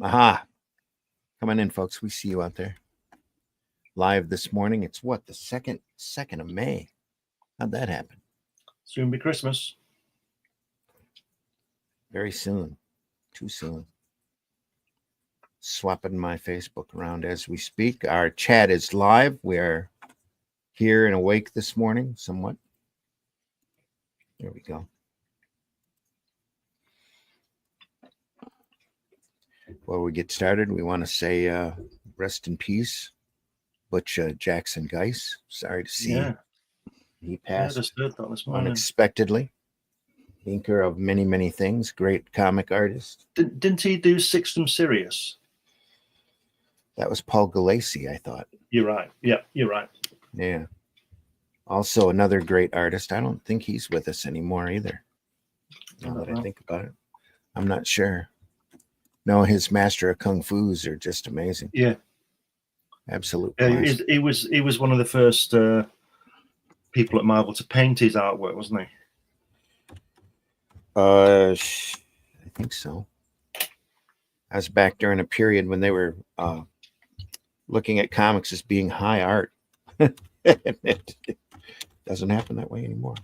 Aha. Come on in, folks. We see you out there. Live this morning. It's what, the second of May. How'd that happen? Soon be Christmas. Very soon. Too soon. Swapping my Facebook around as we speak. Our chat is live. We are here and awake this morning, somewhat. There we go. Before we get started, we want to say rest in peace, Butch Jackson Geis. Sorry to see he passed I just heard that this morning. unexpectedly. Thinker of many, many things. Great comic artist. Didn't he do Six from Sirius? That was Paul Galassi, I thought. You're right. Yeah, you're right. Yeah. Also another great artist. I don't think he's with us anymore either. Now that I think about it. I'm not sure. No, his Master of Kung Fu's are just amazing. Yeah. Absolute. He was one of the first people at Marvel to paint his artwork, wasn't he? I think so. I was back during a period when they were looking at comics as being high art. It doesn't happen that way anymore.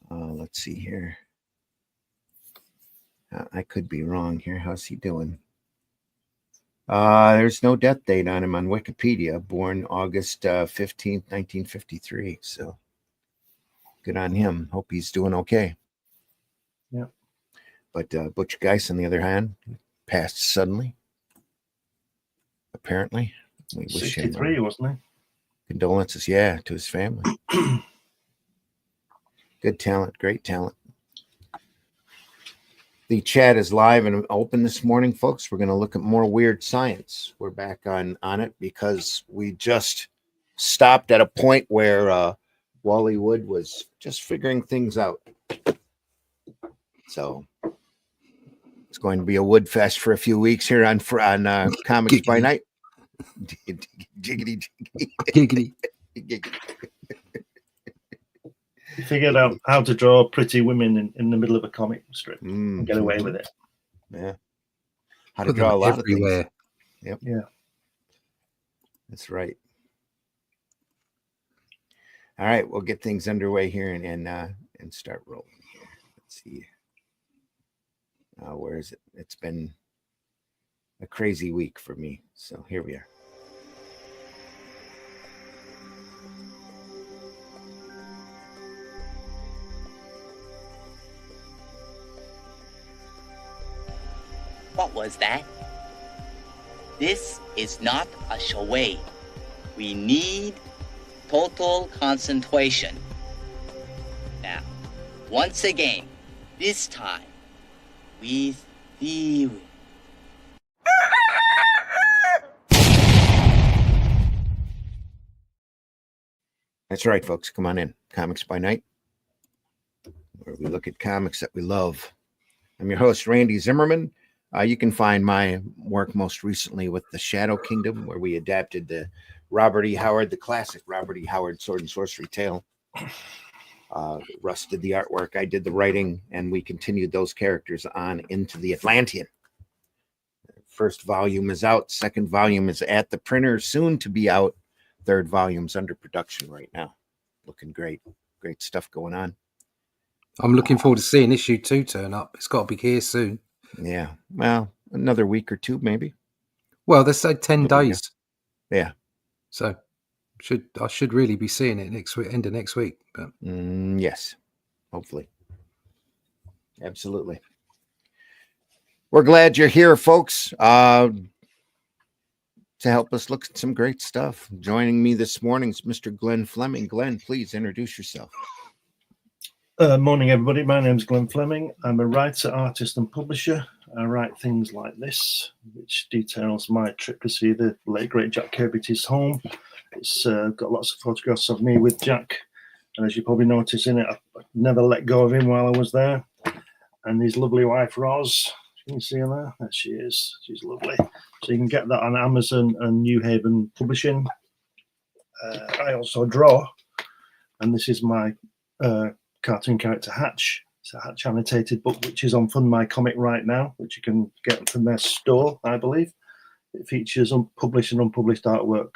Let's see here. I could be wrong here. How's he doing? There's no death date on him on Wikipedia. Born August 15th, 1953. So good on him. Hope he's doing okay. Yeah. But Butch Geis, on the other hand, passed suddenly. Apparently. We wish 63, wasn't he? Condolences, to his family. Good talent, great talent. The chat is live and open this morning, folks. We're going to look at more weird science. We're back on it because we just stopped at a point where Wally Wood was just figuring things out. So it's going to be a Wood Fest for a few weeks here on Comics by Night. Jiggity, giggity. He figured out how to draw pretty women in the middle of a comic strip and get away with it. Yeah. How to draw a lot everywhere. Of things. Yep. Yeah. That's right. All right, we'll get things underway here and start rolling here. Let's see. Where is it? It's been a crazy week for me. So here we are. What was that? This is not a charade. We need total concentration. Now, once again, this time, with theory. That's right, folks. Come on in. Comics by Night, where we look at comics that we love. I'm your host, Randy Zimmerman. You can find my work most recently with The Shadow Kingdom, where we adapted the classic Robert E. Howard Sword and Sorcery tale. Russ did the artwork, I did the writing, and we continued those characters on into the Atlantean. First volume is out. Second volume is at the printer, soon to be out. Third volume's under production right now. Looking great. Great stuff going on. I'm looking forward to seeing issue 2 turn up. It's got to be here soon. Yeah. Well, another week or two, maybe. Well, they say 10 days. Yeah. So I should really be seeing it next week, end of next week. But yes. Hopefully. Absolutely. We're glad you're here, folks. To help us look at some great stuff. Joining me this morning is Mr. Glenn Fleming. Glenn, please introduce yourself. Morning, everybody. My name's Glenn Fleming. I'm a writer, artist, and publisher. I write things like this, which details my trip to see the late, great Jack Kirby's home. It's got lots of photographs of me with Jack. And as you probably noticed in it, I never let go of him while I was there. And his lovely wife, Roz. Can you see her there? There she is. She's lovely. So you can get that on Amazon and New Haven Publishing. I also draw. And this is my cartoon character Hatch, It's a Hatch annotated book, which is on Fund My Comic right now, which you can get from their store, I believe. It features published and unpublished artwork,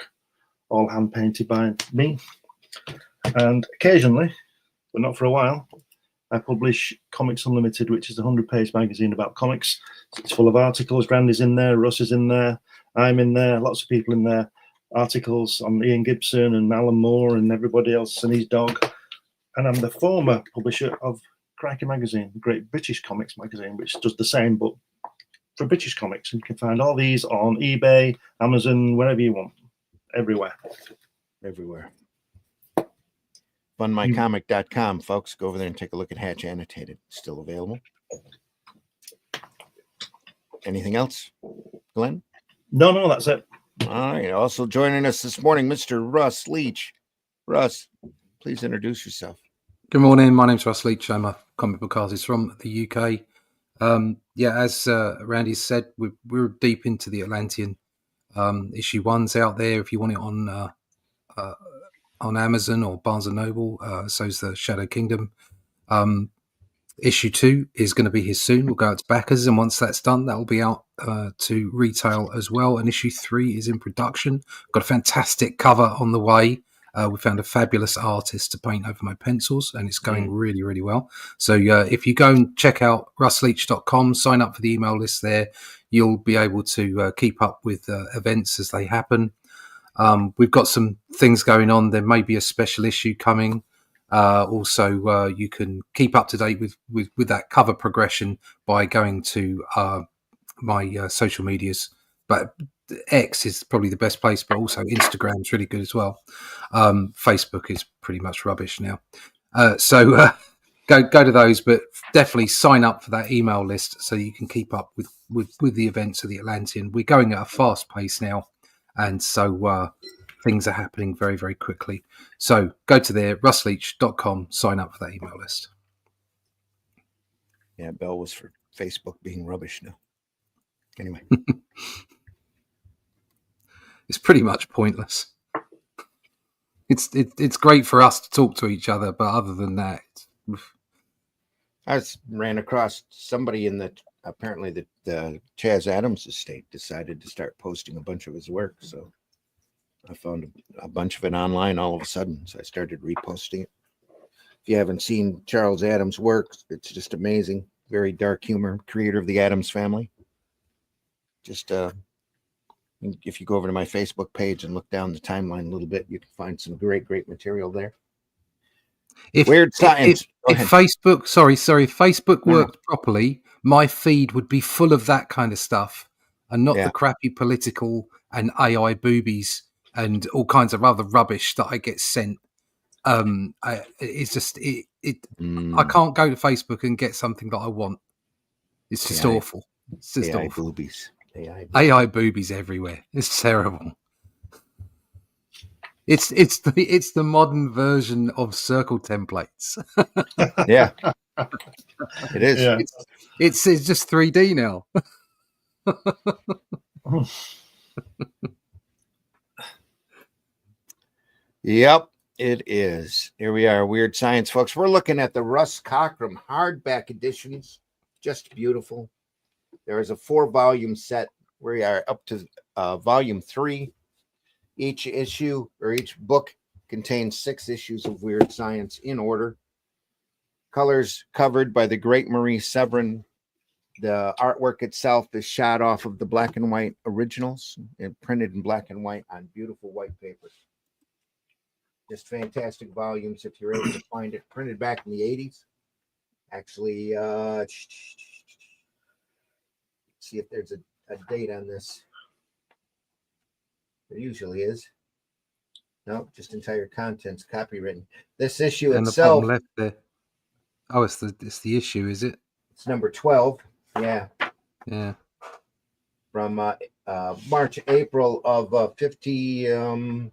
all hand painted by me. And occasionally, but not for a while, I publish Comics Unlimited, which is a 100-page magazine about comics. It's full of articles. Randy's in there, Russ is in there, I'm in there, lots of people in there. Articles on Ian Gibson and Alan Moore and everybody else and his dog. And I'm the former publisher of Crikey Magazine, the great British comics magazine, which does the same, but for British comics. And you can find all these on eBay, Amazon, wherever you want, everywhere. Everywhere. Funmycomic.com, folks. Go over there and take a look at Hatch Annotated. Still available. Anything else, Glenn? No, that's it. All right. Also joining us this morning, Mr. Russ Leach. Russ, please introduce yourself. Good morning. My name's Russ Leach. I'm a comic book artist from the UK. As Randy said, we're deep into the Atlantean. Issue 1's out there if you want it on Amazon or Barnes & Noble. So's the Shadow Kingdom. Issue 2 is going to be here soon. We'll go out to backers, and once that's done, that will be out to retail as well. And issue 3 is in production. Got a fantastic cover on the way. We found a fabulous artist to paint over my pencils, and it's going really, really well. So if you go and check out russleach.com, sign up for the email list there, you'll be able to keep up with events as they happen. We've got some things going on. There may be a special issue coming. Also, you can keep up to date with that cover progression by going to my social medias. But X is probably the best place, but also Instagram's really good as well. Facebook is pretty much rubbish now. So go to those, but definitely sign up for that email list so you can keep up with the events of the Atlantean. We're going at a fast pace now, and so things are happening very, very quickly. So go to there, russleach.com, sign up for that email list. Yeah, Bell was for Facebook being rubbish now. Anyway. It's pretty much pointless. It's great for us to talk to each other, but other than that, I ran across somebody in apparently the Chaz Adams estate decided to start posting a bunch of his work. So I found a bunch of it online all of a sudden. So I started reposting it. If you haven't seen Charles Adams' work, it's just amazing. Very dark humor, creator of the Addams Family. Just if you go over to my Facebook page and look down the timeline a little bit, you can find some great material there. Weird Science. If Facebook, if Facebook worked properly, my feed would be full of that kind of stuff, and not the crappy political and AI boobies and all kinds of other rubbish that I get sent. It's just I can't go to Facebook and get something that I want. It's just awful. It's just AI awful. boobies. AI boobies everywhere. It's terrible. It's the modern version of circle templates. Yeah, it is. Yeah. It's just 3D now. Yep, it is. Here we are, Weird Science, folks. We're looking at the Russ Cockrum hardback editions. Just beautiful. There is a 4-volume set. We are up to volume 3. Each issue or each book contains 6 issues of Weird Science in order. Colors covered by the great Marie Severin. The artwork itself is shot off of the black and white originals and printed in black and white on beautiful white paper. Just fantastic volumes if you're able to find it. Printed back in the 80s. Actually, see if there's a date on this. There usually is. Nope, just entire contents copywritten. This issue and itself. The bottom left there. Oh, it's the issue, is it? It's number 12. Yeah. Yeah. From March, April of 52.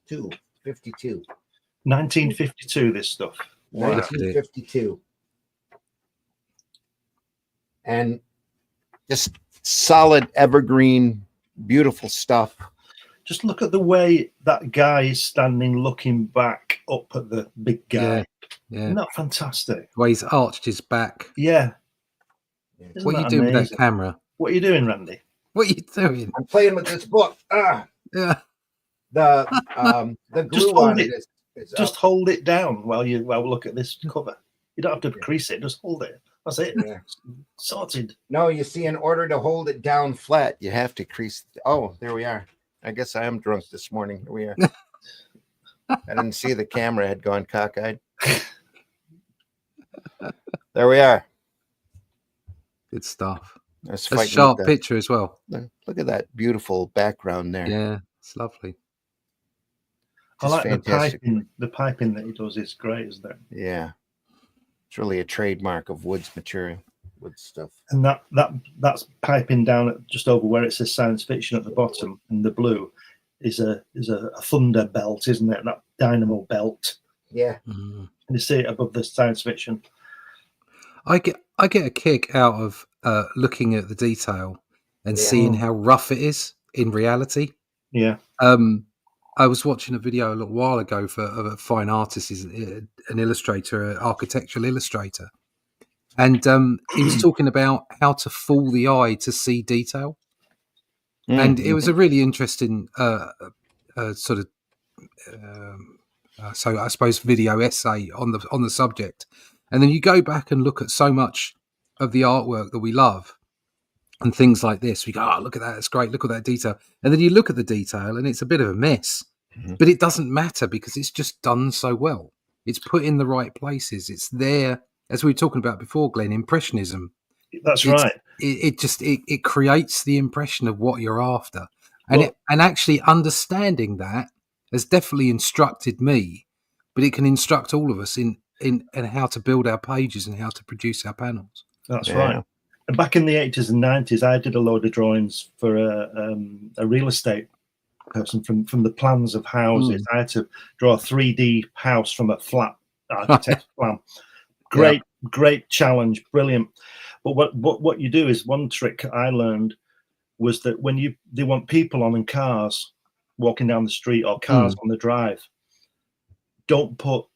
1952, this stuff. 1952. And just solid, evergreen, beautiful stuff. Just look at the way that guy is standing, looking back up at the big guy. Yeah. Isn't that fantastic? The way he's arched his back. Yeah. Yeah. What are you that doing with that amazing? camera? What are you doing, Randy? What are you doing? I'm playing with this book. Yeah. The glue hold on it. it is Just up. hold it down while we look at this cover. You don't have to crease it. Just hold it. That's it. Yeah. Sorted. No, you see, in order to hold it down flat, you have to crease. Oh, there we are. I guess I am drunk this morning. Here we are. I didn't see the camera had gone cockeyed. There we are. Good stuff. That's A sharp picture as well. Look at that beautiful background there. Yeah, it's lovely. I Just like fantastic. the piping that he does is great, isn't it? Yeah. It's really a trademark of Wood's material, Wood's stuff. And that's piping down at just over where it says science fiction at the bottom, and the blue is a thunder belt, isn't it? That dynamo belt. Yeah. Mm. And you see it above the science fiction. I get a kick out of looking at the detail and Yeah. seeing how rough it is in reality. Yeah. I was watching a video a little while ago of a fine artist, he's an illustrator, an architectural illustrator, and he was talking about how to fool the eye to see detail. And it was a really interesting sort of, so I suppose, video essay on the subject. And then you go back and look at so much of the artwork that we love and things like this. We go, oh, look at that, that's great, look at that detail. And then you look at the detail and it's a bit of a mess. But it doesn't matter because it's just done so well. It's put in the right places. It's there, as we were talking about before, Glenn, impressionism. That's right. It creates the impression of what you're after. And and actually understanding that has definitely instructed me, but it can instruct all of us in how to build our pages and how to produce our panels. That's right. And back in the 80s and 90s, I did a load of drawings for a real estate person from the plans of houses. I had to draw a 3D house from a flat architect's plan. Great challenge, brilliant. But what you do is, one trick I learned was that when they want people on and cars walking down the street or cars on the drive, don't put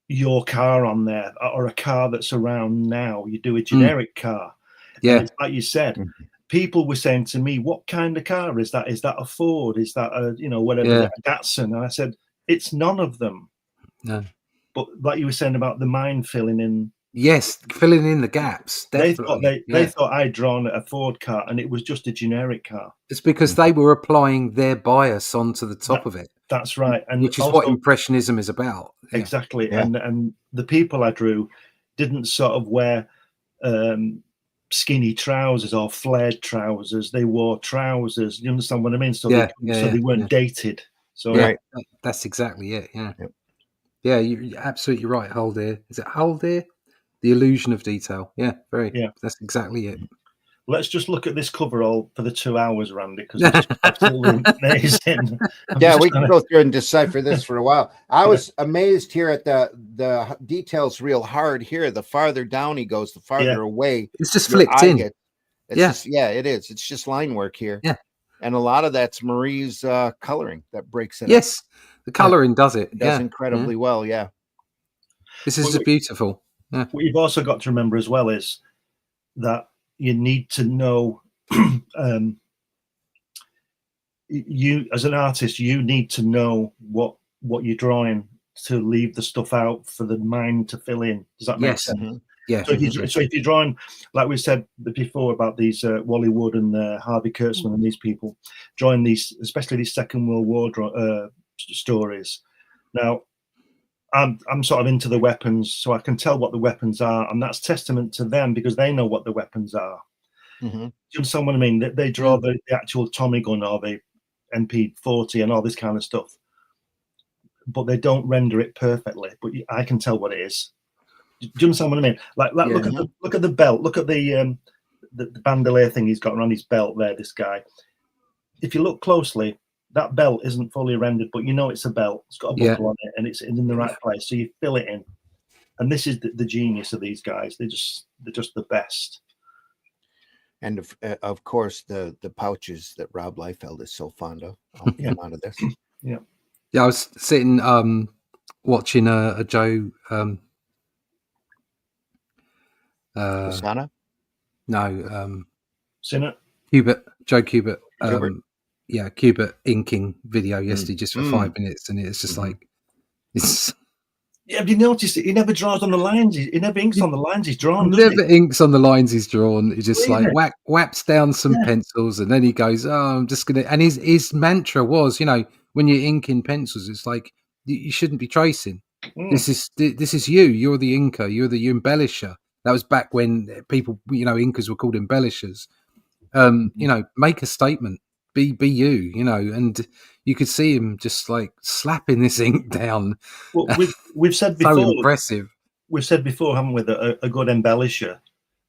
your car on there or a car that's around now. You do a generic car. Yeah, and it's like you said. People were saying to me, "What kind of car is that? Is that a Ford? Is that a whatever a Datsun?" And I said, "It's none of them." No. But like you were saying about the mind filling in. Yes, filling in the gaps. Definitely. They thought I'd drawn a Ford car, and it was just a generic car. It's because they were applying their bias onto the top of it. That's right, and which is also what impressionism is about. Exactly, and the people I drew didn't sort of wear skinny trousers or flared trousers. They wore trousers. You understand what I mean? So they weren't dated. So that's exactly it. Yeah, you're absolutely right. Haldir, is it Haldir? The illusion of detail. Yeah, that's exactly it. Let's just look at this cover all for the 2 hours, Randy, because it's absolutely amazing. We can go through and decipher this for a while. I was amazed here at the details real hard here. The farther down he goes, the farther away. It's just flicked in. It is. It's just line work here. Yeah. And a lot of that's Marie's coloring that breaks it up. Yes, the coloring does it. It does incredibly well, yeah. This is beautiful. Yeah. What you've also got to remember as well is that you need to know, you as an artist, you need to know what you're drawing to leave the stuff out for the mind to fill in. Does that make sense? Mm-hmm. Yeah. So if you're drawing, like we said before about these Wally Wood and Harvey Kurtzman and these people drawing these, especially these Second World War stories. Now, I'm sort of into the weapons, so I can tell what the weapons are, and that's testament to them because they know what the weapons are. Do you understand what I mean? They draw the actual Tommy gun or the MP40 and all this kind of stuff, but they don't render it perfectly. But I can tell what it is. Do you understand what I mean? Like look at the belt. Look at the bandolier thing he's got around his belt there. This guy. If you look closely, that belt isn't fully rendered, but you know it's a belt. It's got a buckle on it, and it's in the right place. So you fill it in, and this is the genius of these guys. They're just the best. And of course, the pouches that Rob Liefeld is so fond of all come out of this. Yeah, I was sitting watching a Joe Kasana? No, Seen it? Joe Kubert. Kubert? Yeah, Kubert inking video yesterday just for 5 minutes, and it's just Mhm. like it's Yeah, have you noticed it? He never draws on the lines. He never inks on the lines he's drawn, does never inks on the lines he's drawn. He just like Really? whaps down some Yeah. pencils, and then he goes, "Oh, I'm just gonna." And his mantra was, when you're inking pencils, it's like you shouldn't be tracing. he? This is you. You're the inker. You're the embellisher. That was back when people, inkers were called embellishers. Make a statement. Be you. And you could see him just like slapping this ink down. Well, we've said So before. impressive. We've said before, haven't we, that a good embellisher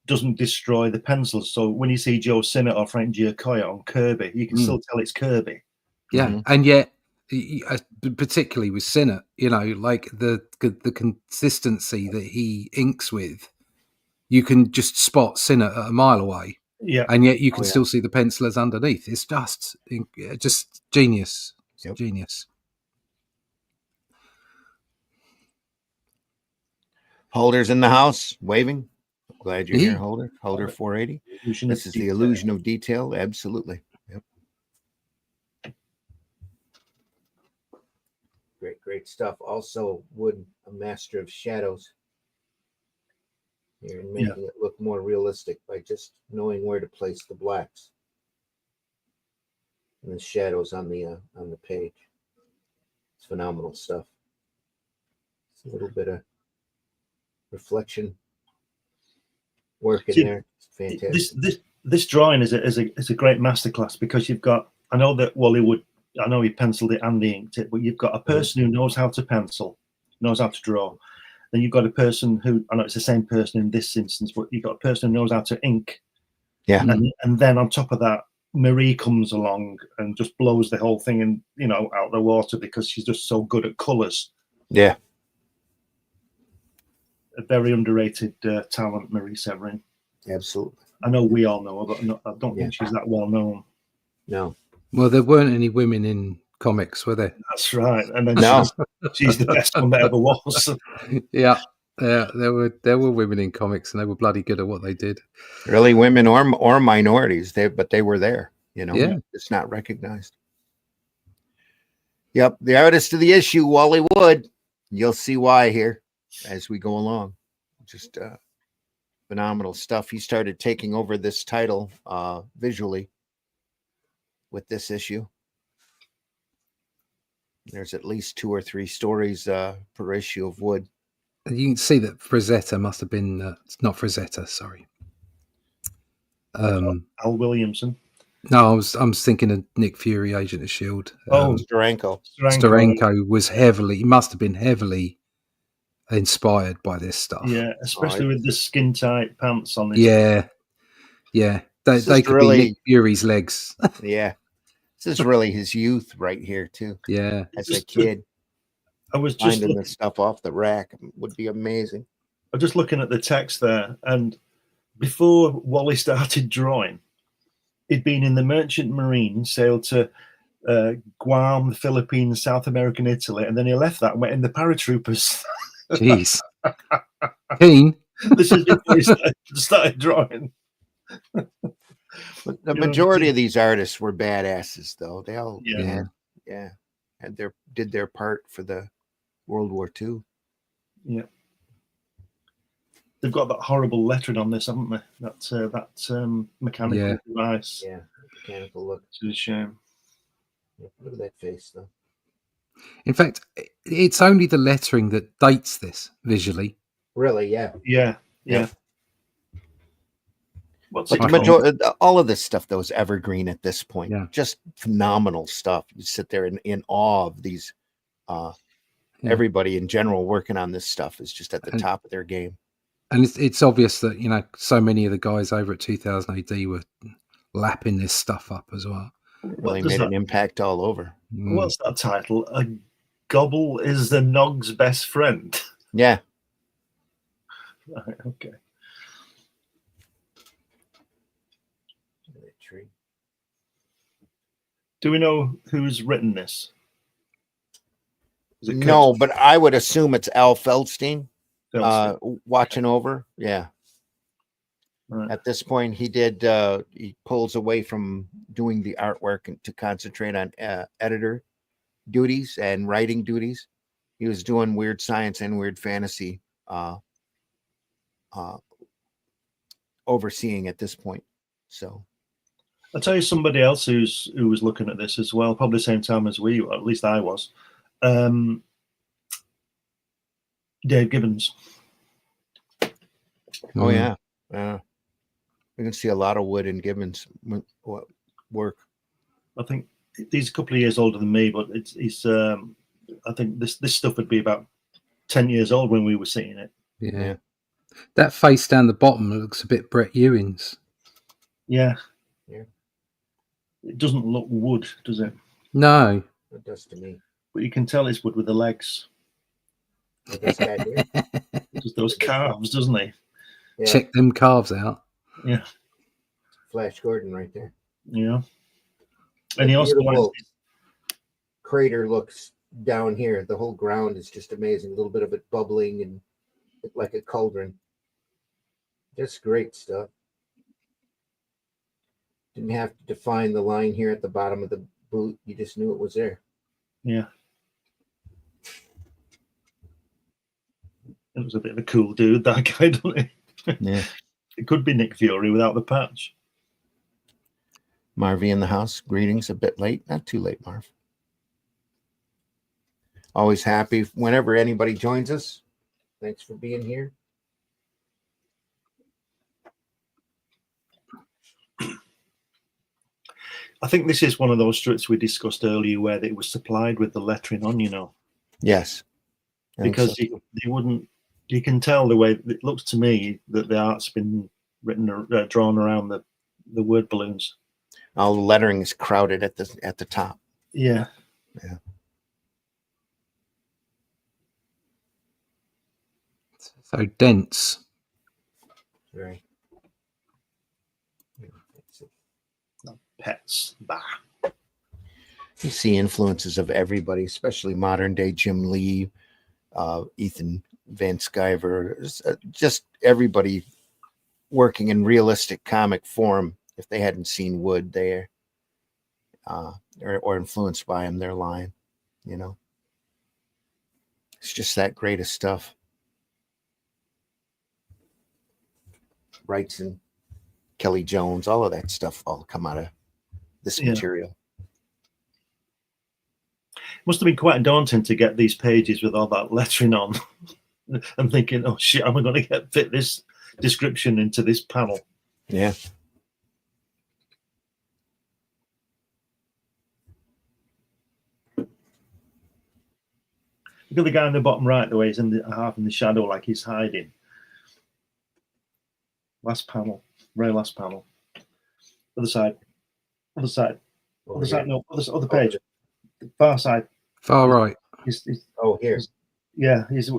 doesn't destroy the pencils. So when you see Joe Sinnott or Frank Giacoya on Kirby, you can still tell it's Kirby. Yeah, Mhm. and yet, particularly with Sinnott, like the consistency that he inks with, you can just spot Sinnott at a mile away, Yeah. and yet you can yeah. still see the pencilers underneath. It's just genius. It's Yep. genius. Holder's in the house, waving. Glad you're here, Yeah. Holder. Holder 480. Illusion This of is the detail. illusion of detail. Absolutely. Yep. Great stuff. Also, Wood, a master of shadows. You're making it look more realistic by just knowing where to place the blacks and the shadows on the page. It's phenomenal stuff. It's a little bit of reflection work in See, there. It's fantastic. This drawing is a great masterclass, because you've got, I know that Wally Wood, I know he penciled it and he inked it, but you've got a person who knows how to pencil, knows how to draw. Then you've got a person who, I know it's the same person in this instance, but you've got a person who knows how to ink. Yeah. And then on top of that, Marie comes along and just blows the whole thing out the water, because she's just so good at colours. Yeah. A very underrated talent, Marie Severin. Absolutely. I know we all know her, but I don't think she's that well known. No. Well, there weren't any women in comics, were there? That's right. And then No. she's the best one that ever was. Yeah, there were women in comics, and they were bloody good at what they did. Really, women or minorities, but they were there. Yeah. It's not recognized. Yep, the artist of the issue, Wally Wood. You'll see why here as we go along. Just phenomenal stuff. He started taking over this title visually with this issue. There's at least 2 or 3 stories per issue of Wood. You can see that Frazetta must have been not Frazetta, sorry. Al Williamson. No, I'm thinking of Nick Fury, Agent of S.H.I.E.L.D. Steranko. Steranko he must have been heavily inspired by this stuff. Yeah, especially with the skin tight pants on this. Yeah. They could really be Nick Fury's legs. Yeah. This is really his youth right here, too. Yeah. As a kid. I was just finding this stuff off the rack would be amazing. I'm just looking at the text there, and before Wally started drawing, he'd been in the Merchant Marine, sailed to Guam, the Philippines, South America, and Italy, and then he left that and went in the paratroopers. Jeez. Keen. This is before he started drawing. But the majority of these artists were badasses, though. They all did their part for the World War II. Yeah. They've got that horrible lettering on this, haven't they? That mechanical device. Yeah, mechanical look. It's a shame. Yeah, look at that face, though. In fact, it's only the lettering that dates this visually. Really, yeah. Yeah. But the majority, all of this stuff, though, is evergreen at this point. Yeah. Just phenomenal stuff. You sit there in awe of these. Everybody in general working on this stuff is just at the top of their game. And it's obvious that, so many of the guys over at 2000 AD were lapping this stuff up as well. Really made an impact all over. What's that title? A gobble is the Nog's best friend. Yeah. Right, okay. Tree. Do we know who's written this? No, but I would assume it's Al Feldstein watching over. Yeah. Right. At this point, he pulls away from doing the artwork and to concentrate on editor duties and writing duties. He was doing weird science and weird fantasy uh, overseeing at this point. So I'll tell you somebody else who was looking at this as well, probably the same time as we, or at least I was. Dave Gibbons. oh yeah, we can see a lot of Wood in Gibbons' work. I think he's a couple of years older than me, but he's. I think this stuff would be about 10 years old when we were seeing it. Yeah. That face down the bottom looks a bit Brett Ewing's. Yeah. Yeah. It doesn't look wood, does it? No. It does to me. But you can tell it's wood with the legs. Like this guy here. Just those calves, doesn't he? Yeah. Check them calves out. Yeah. Flash Gordon right there. Yeah. And he also crater looks down here. The whole ground is just amazing. A little bit of it bubbling and like a cauldron. Just great stuff. Didn't have to define the line here at the bottom of the boot. You just knew it was there. Yeah. It was a bit of a cool dude, that guy, doesn't he? Yeah. It could be Nick Fury without the patch. Marvy in the house. Greetings. A bit late. Not too late, Marv. Always happy whenever anybody joins us. Thanks for being here. I think this is one of those strips we discussed earlier where it was supplied with the lettering on, you know. Yes. Because they wouldn't, you can tell the way it looks to me that the art's been drawn around the word balloons. All the lettering is crowded at the top. Yeah. Yeah. So dense. Very. Pets. Bah. You see influences of everybody, especially modern day Jim Lee, Ethan Van Sciver, just everybody working in realistic comic form. If they hadn't seen Wood there, or influenced by him, their line, you know, it's just that great of stuff. Wrightson, Kelly Jones, all of that stuff all come out of this material. Must have been quite daunting to get these pages with all that lettering on. I'm thinking, oh shit, am I going to fit this description into this panel? Yeah. Look at the guy in the bottom right, the way he's in the half in the shadow, like he's hiding. Last panel, very last panel. Other side, other side, other side. No, other page. Far side. Far right. He's here. He's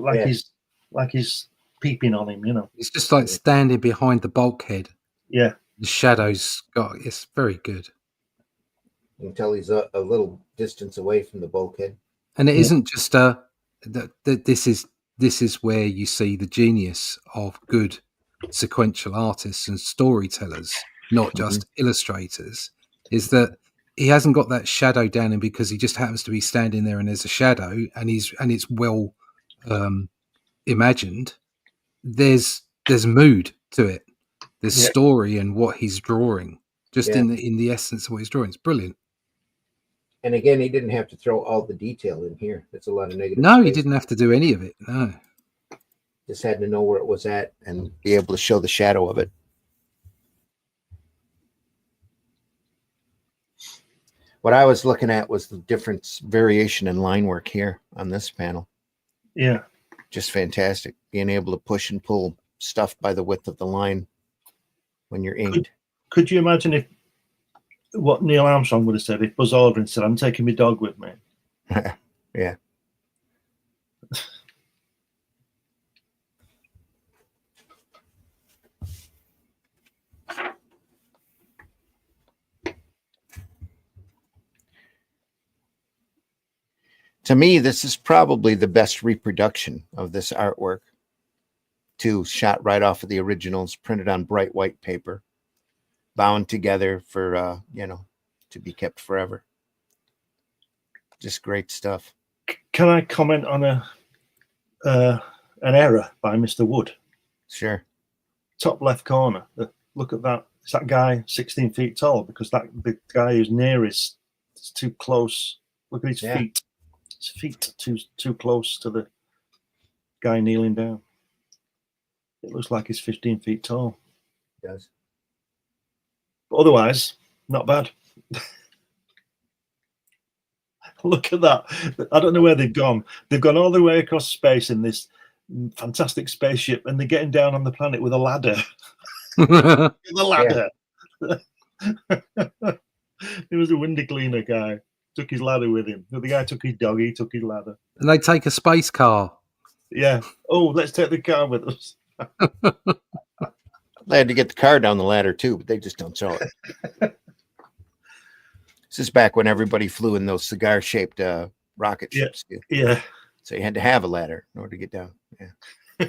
like he's peeping on him, you know. It's just like standing behind the bulkhead. Yeah. The shadows it's very good. You can tell he's a little distance away from the bulkhead. And it isn't just this is where you see the genius of good sequential artists and storytellers, not just illustrators, is that he hasn't got that shadow down him because he just happens to be standing there and there's a shadow and it's well imagined. There's mood to it. There's story in what he's drawing, just in the essence of what he's drawing. It's brilliant. And again, he didn't have to throw all the detail in here. It's a lot of negative. No, he didn't have to do any of it. No. Just had to know where it was at and be able to show the shadow of it. What I was looking at was the difference, variation in line work here on this panel. Yeah. Just fantastic. Being able to push and pull stuff by the width of the line when you're inked. Could you imagine what Neil Armstrong would have said if Buzz Aldrin said, "I'm taking my dog with me"? Yeah. To me, this is probably the best reproduction of this artwork too, shot right off of the originals, printed on bright white paper, bound together for to be kept forever. Just great stuff. Can I comment on an error by Mr. Wood? Sure. Top left corner. Look at that. Is that guy 16 feet tall? Because the guy who's near is too close. Look at his feet. His feet too close to the guy kneeling down. It looks like he's 15 feet tall. It does. But otherwise, not bad. Look at that. I don't know where they've gone. They've gone all the way across space in this fantastic spaceship, and they're getting down on the planet with a ladder. The ladder. There was a window cleaner guy. Took his ladder with him. The guy took his dog. He took his ladder. And they take a space car. Yeah. Oh, let's take the car with us. They had to get the car down the ladder too, but they just don't show it. This is back when everybody flew in those cigar-shaped rocket ships. Yeah. So you had to have a ladder in order to get down. Yeah.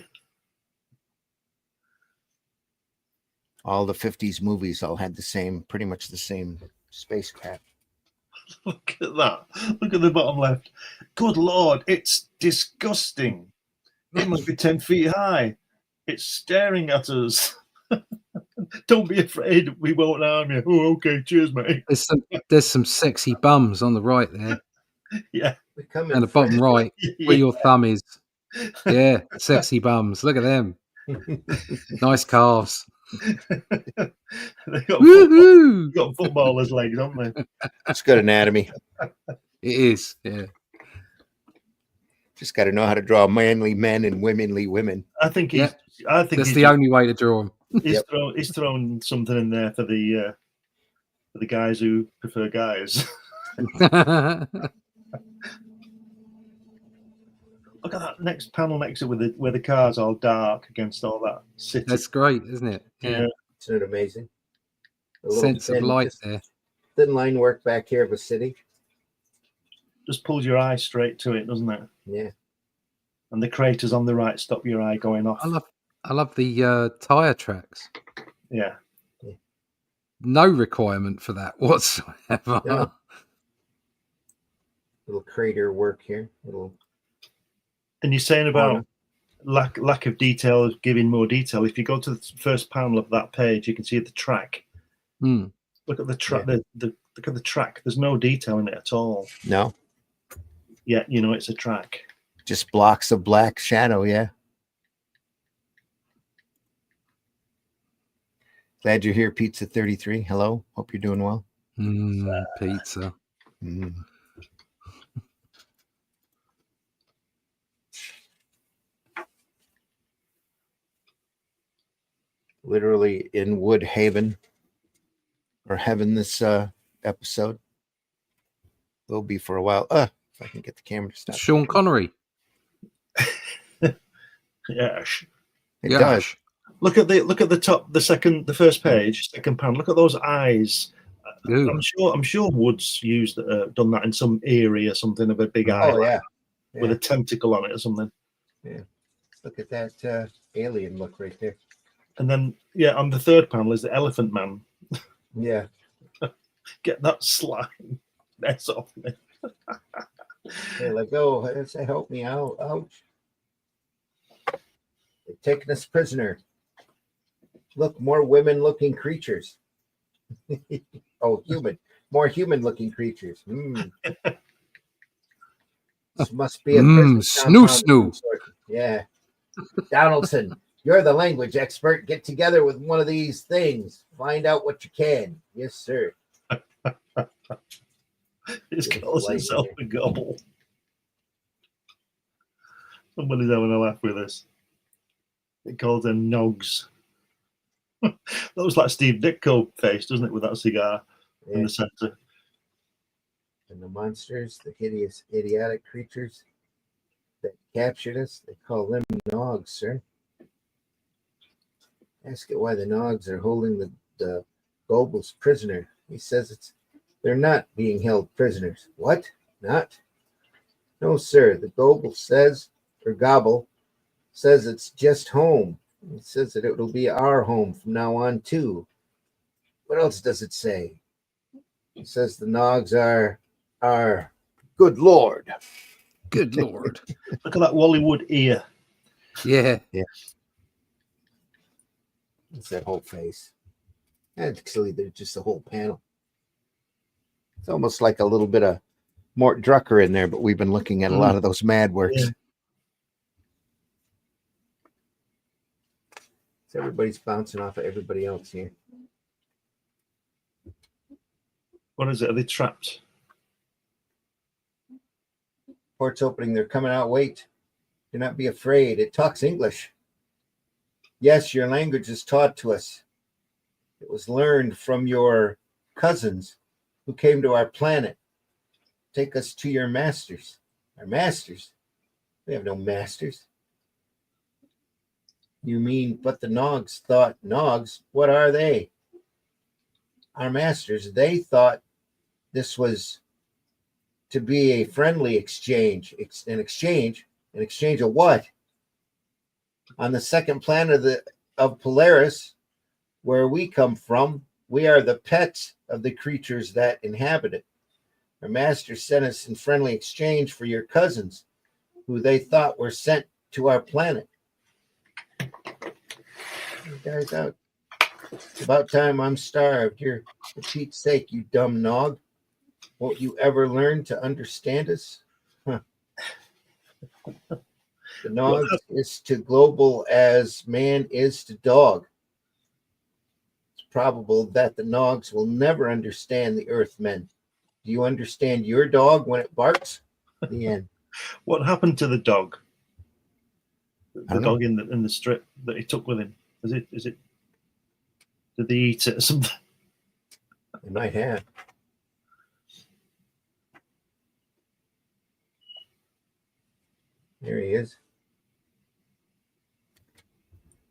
All the 50s movies all had pretty much the same spacecraft. Look at that. Look at the bottom left. Good Lord, it's disgusting. It must be 10 feet high. It's staring at us. Don't be afraid. We won't harm you. Oh, okay. Cheers, mate. There's some sexy bums on the right there. Yeah. And the bottom right, where your thumb is. Yeah, sexy bums. Look at them. Nice calves. They got footballers' legs, haven't they? It's good anatomy. It is, yeah. Just got to know how to draw manly men and womanly women. I think that's the only way to draw them. He's thrown something in there for the guys who prefer guys. Look at that next panel next to it where the car's all dark against all that city. That's great, isn't it? Yeah. Isn't it amazing? Sense of light there. Thin line work back here of a city. Just pulls your eye straight to it, doesn't it? Yeah. And the craters on the right stop your eye going off. I love the tire tracks. Yeah. No requirement for that whatsoever. No. Little crater work here. And you're saying about lack of detail, giving more detail. If you go to the first panel of that page, you can see the track. Look at the track. Yeah. Look at the track. There's no detail in it at all. No. Yeah, you know it's a track. Just blocks of black shadow. Yeah. Glad you're here, Pizza 33. Hello. Hope you're doing well. Pizza. Literally in Wood Haven or Heaven this episode. Will be for a while. If I can get the camera to stop. Sean Connery. Yes. It does. Look at the top, the first page, second panel. Look at those eyes. I'm sure Wood's done that in some eerie or something of a big eye. With a tentacle on it or something. Yeah. Look at that alien look right there. And then, on the third panel is the elephant man. Yeah. Get that slime mess off me. They're like, oh, say, help me out. Ouch. They're taking us prisoner. Look, more women-looking creatures. Oh, human. More human-looking creatures. This must be a prison snoo. Yeah. Donaldson, you're the language expert. Get together with one of these things. Find out what you can. Yes, sir. He calls himself a gobble. Somebody's having a laugh with us. It calls them nogs. That looks like Steve Ditko face, doesn't it, with that cigar in the center? And the monsters, the hideous, idiotic creatures that captured us, they call them nogs, sir. Ask it why the nogs are holding the Goebbels prisoner. He says they're not being held prisoners. What? Not? No, sir. The Goebbels says, or Gobble, says it's just home It says that it'll be our home from now on, too. What else does it say? It says the Nogs are our good Lord. Good Lord. Look at that Wally Wood ear. Yeah. It's that whole face. Actually, there's just a whole panel. It's almost like a little bit of Mort Drucker in there, but we've been looking at a lot of those mad works. Yeah. So everybody's bouncing off of everybody else here. What is it? Are they trapped? Port's opening. They're coming out. Wait. Do not be afraid. It talks English. Yes, your language is taught to us. It was learned from your cousins who came to our planet. Take us to your masters. Our masters? We have no masters. You mean, but the Nogs thought, Nogs, what are they? Our masters, they thought this was to be a friendly exchange. An exchange of what? On the second planet of Polaris, where we come from, we are the pets of the creatures that inhabit it. Our masters sent us in friendly exchange for your cousins, who they thought were sent to our planet. You guys out. It's about time I'm starved. Here, for Pete's sake, you dumb Nog. Won't you ever learn to understand us? Huh. The Nog is to global as man is to dog. It's probable that the Nogs will never understand the Earthmen. Do you understand your dog when it barks? The end. What happened to the dog? I The don't know. dog in the strip that he took with him. Is it? Did they eat it or something? It might have. There he is.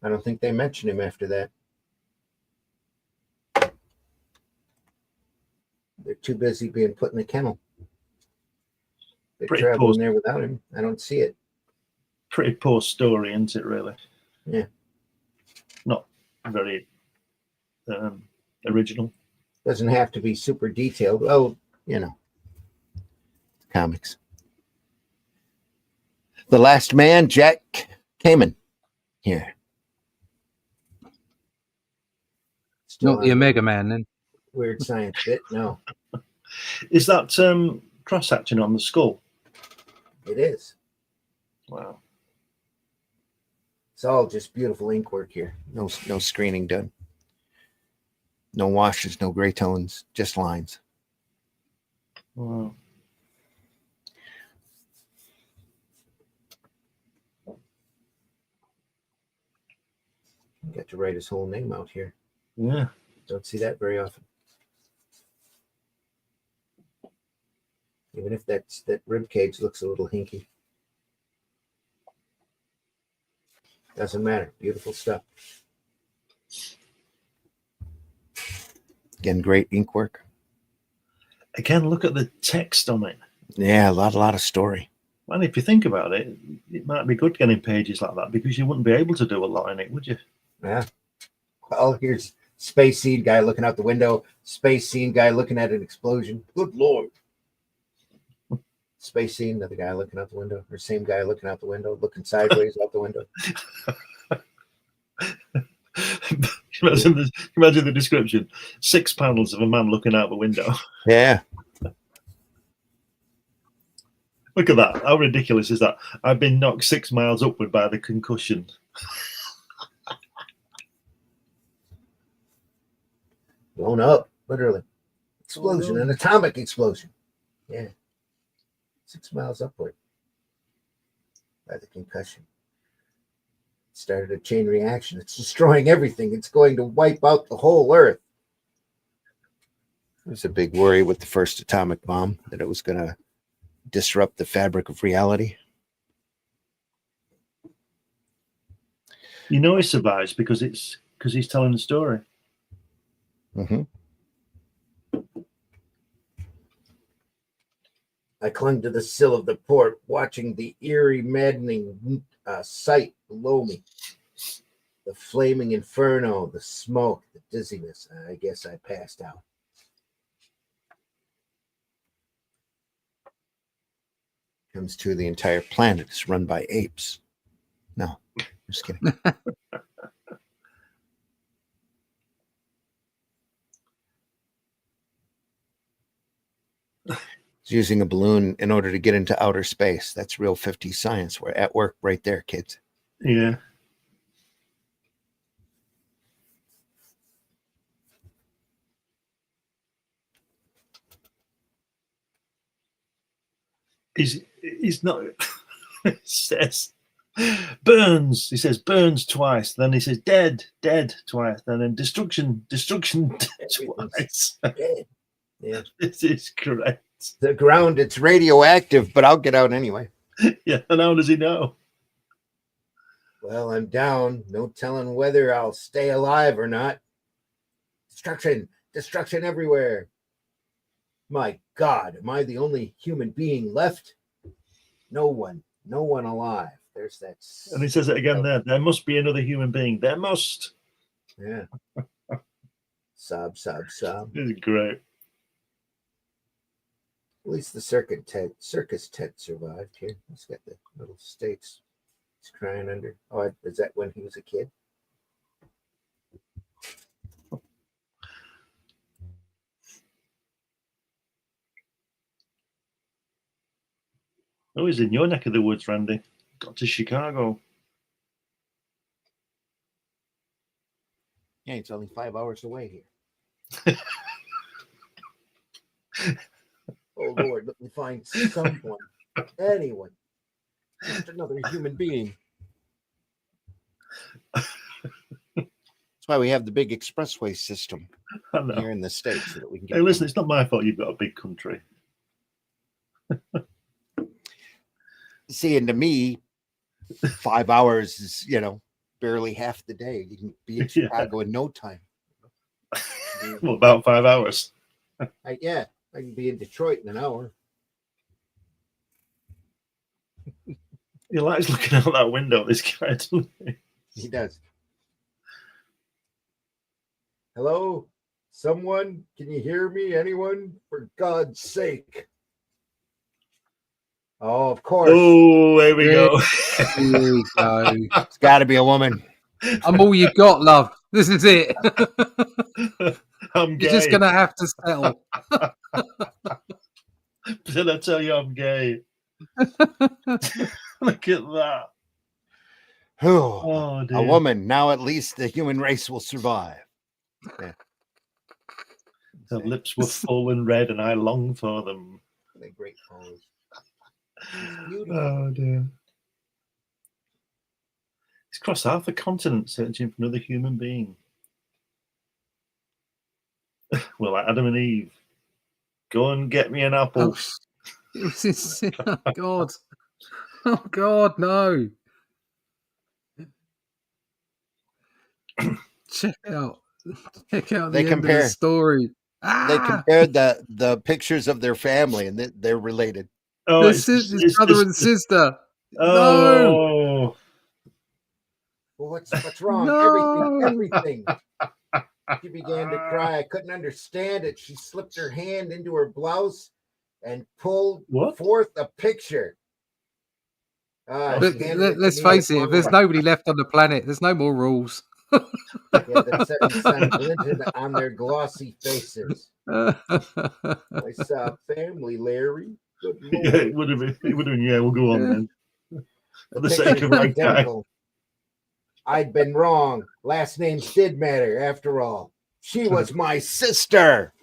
I don't think they mentioned him after that. They're too busy being put in the kennel. They're Pretty traveling poor. there without him. I don't see it. Pretty poor story, isn't it? Really. Yeah. Not very original. Doesn't have to be super detailed. Well, comics. The Last Man, Jack Kamen. Here. Still Not the on Omega Man then. Weird science bit. No, Is that cross hatching on the skull? it is. Wow. It's all just beautiful ink work here. No screening done. No washes, no gray tones, just lines. Wow. Got to write his whole name out here. Yeah. Don't see that very often. Even if that rib cage looks a little hinky. Doesn't matter. Beautiful stuff. Again, great ink work. Again, look at the text on it. Yeah, a lot of story. And if you think about it, it might be good getting pages like that because you wouldn't be able to do a lot in it, would you? Yeah. Well, here's Space Scene guy looking out the window. Space Scene guy looking at an explosion. Good Lord. Space Scene, another guy looking out the window. Or same guy looking out the window, looking sideways out the window. Imagine the description. 6 panels of a man looking out the window. Yeah. Look at that. How ridiculous is that? I've been knocked 6 miles upward by the concussion. Blown up, literally. Explosion, an atomic explosion. Yeah. 6 miles upward by the concussion. It started a chain reaction. It's destroying everything. It's going to wipe out the whole Earth. There's a big worry with the first atomic bomb that it was going to disrupt the fabric of reality. You know he survives because he's telling the story. Mm-hmm. I clung to the sill of the port, watching the eerie, maddening sight below me. The flaming inferno, the smoke, the dizziness. I guess I passed out. Comes to the entire planet is run by apes. No, just kidding. It's using a balloon in order to get into outer space. That's real 50s science. We're at work right there, kids. Yeah. He's not. He says burns. He says burns twice. Then he says dead twice. And then destruction twice. Dead. Yeah. This is correct. The ground, it's radioactive, but I'll get out anyway. Yeah, and how does he know? Well, I'm down. No telling whether I'll stay alive or not. Destruction everywhere. My God, am I the only human being left? No one alive. There's that. And he says it again there. There must be another human being. There must. Yeah. Sob. This is great. At least the circus Ted survived here. He's got the little stakes he's crying under. Oh, is that when he was a kid? Oh, he's in your neck of the woods, Randy. Got to Chicago. Yeah, it's only 5 hours away here. Oh, Lord, let me find someone, anyone, just another human being. That's why we have the big expressway system here in the States, so that we can get. Hey, listen, it's not my fault you've got a big country. See, and to me, 5 hours is, barely half the day. You can be in Chicago in no time. What, about 5 hours? Yeah, I can be in Detroit in an hour. He likes looking out that window, this guy, doesn't he? He does. Hello? Someone? Can you hear me? Anyone? For God's sake. Oh, of course. Oh, there we go. Here we go. It's got to be a woman. I'm all you got, love. This is it. I'm gay. You're just going to have to settle. Did I tell you I'm gay? Look at that. Oh, dear. a woman. Now at least the human race will survive. Yeah. Her lips were full and red, and I long for them. What a great pose. Oh, dear. He's crossed half the continent searching for another human being. Well, like Adam and Eve. Go and get me an apple. Oh, God. Oh, God, no. Check out the end of the story. They compared the pictures of their family, and they're related. Oh, his brother and sister. Oh. No. Well, what's wrong? No. Everything. She began to cry. I couldn't understand it. She slipped her hand into her blouse and pulled forth a picture. Let's face it, if there's nobody left on the planet, there's no more rules. The setting sun glinted on their glossy faces. I saw family, Larry. Good Lord. Yeah, it would have been. Yeah, we'll go on then. For the sake of right time. I'd been wrong. Last names did matter after all. She was my sister.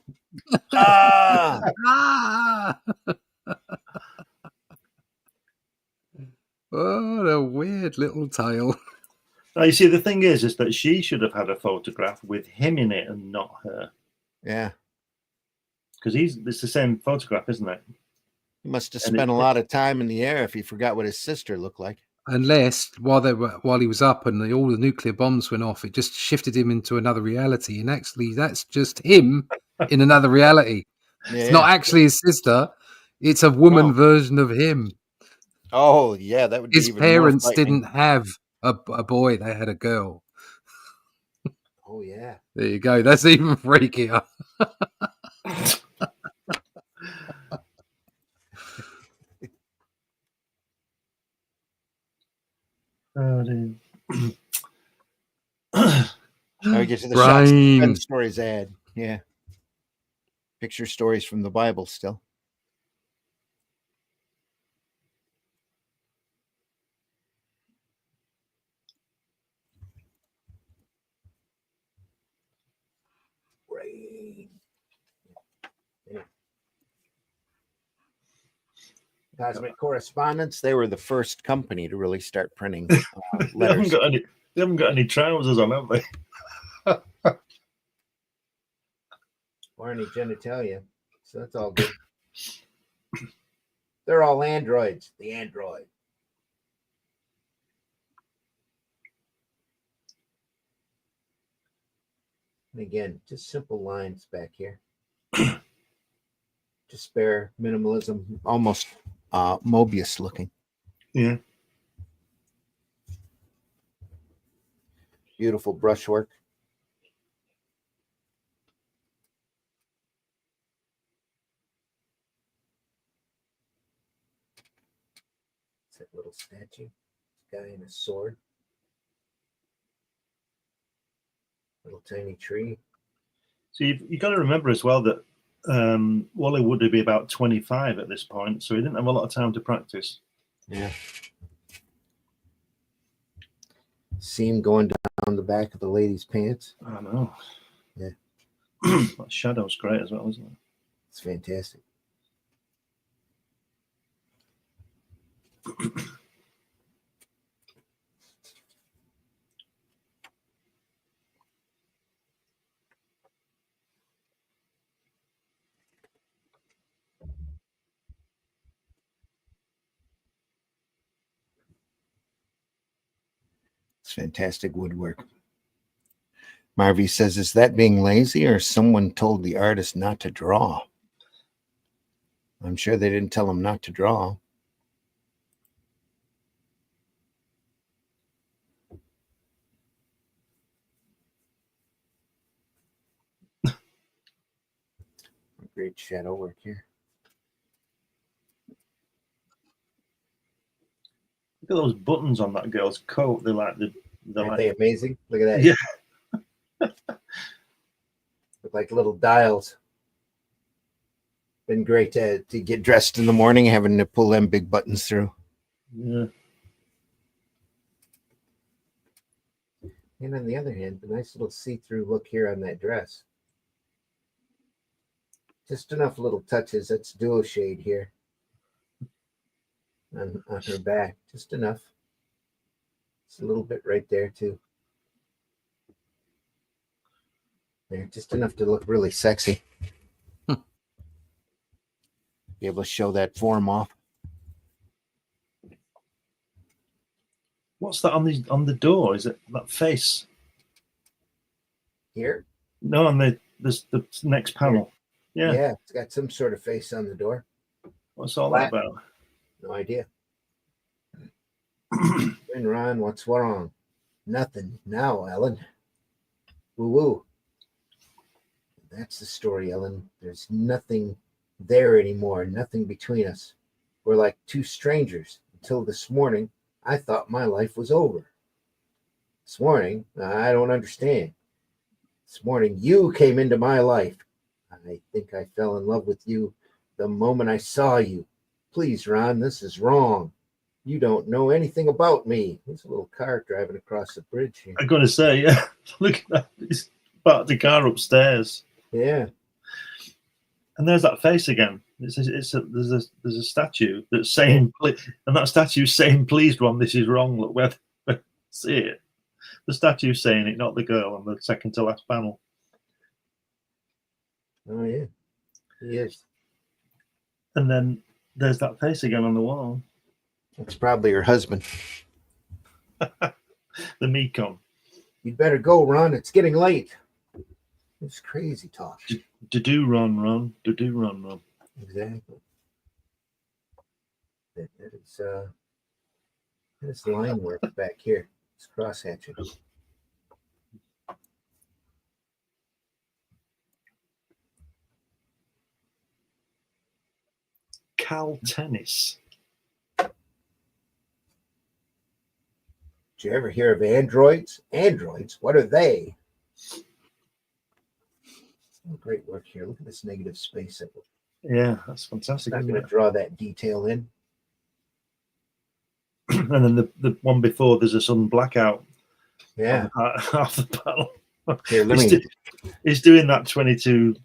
What a weird little tale. Now, you see, the thing is that she should have had a photograph with him in it and not her. Yeah. Because it's the same photograph, isn't it? He must have spent a lot of time in the air if he forgot what his sister looked like. Unless while he was up and all the nuclear bombs went off, it just shifted him into another reality. And actually, that's just him in another reality. It's not actually his sister. It's a woman version of him. Oh, yeah. That would be his even parents more frightening. didn't have a boy. They had a girl. Oh yeah. There you go. That's even freakier. Oh, dear. Now we get to the shots Brain. and stories ad. Yeah. Picture stories from the Bible still. Brain. Yeah. Cosmic Correspondence, they were the first company to really start printing They haven't letters. got any. They haven't got any trousers on, have they? Or any genitalia. So that's all good. They're all androids. The android. And again, just simple lines back here. Despair, minimalism, almost Mobius looking. Yeah. Beautiful brushwork. It's that little statue. Guy in a sword. Little tiny tree. So you've got to remember as well that Wally Wood would be about 25 at this point, so he didn't have a lot of time to practice. Yeah. Seam going down the back of the lady's pants. I know. Yeah. That shadow's great as well, isn't it? It's fantastic. It's fantastic woodwork. Marvy says, is that being lazy or someone told the artist not to draw? I'm sure they didn't tell him not to draw. Great shadow work here. Look at those buttons on that girl's coat. They're like Aren't like they amazing? Look at that. Yeah. Look like little dials. Been great to get dressed in the morning, having to pull them big buttons through. Yeah. And on the other hand, the nice little see-through look here on that dress. Just enough little touches. That's dual shade here on her back. Just enough. It's a little bit right there too. There, just enough to look really sexy. Be able to show that form off. What's that on the door? Is it that face? Here? No, on the next panel. Yeah. Yeah, it's got some sort of face on the door. What's all that about? No idea. And Ron, what's wrong? Nothing. Now, Ellen. Woo woo. That's the story, Ellen. There's nothing there anymore. Nothing between us. We're like two strangers. Until this morning, I thought my life was over. This morning, I don't understand. This morning, you came into my life. I think I fell in love with you the moment I saw you. Please, Ron, this is wrong. You don't know anything about me. There's a little car driving across the bridge here. I'm going to say, yeah. Look at that. It's parked the car upstairs. Yeah. And there's that face again. There's a statue that's saying, and that statue's saying, "Please, Ron, this is wrong." Look where see it. The statue's saying it, not the girl on the second to last panel. Oh yeah, he is. And then there's that face again on the wall. That's probably her husband. The Mekon. You'd better go, Ron. It's getting late. It's crazy talk. Do Ron. Do Ron. Exactly. That is line work back here. It's cross hatching. Cal Tennis. Did you ever hear of androids? Androids? What are they? Oh, great work here. Look at this negative space. Yeah, that's fantastic, I'm not isn't going to it? draw that detail in. And then the one before, there's a sudden blackout Yeah. on half the panel. Here, let he's, me. he's doing that 22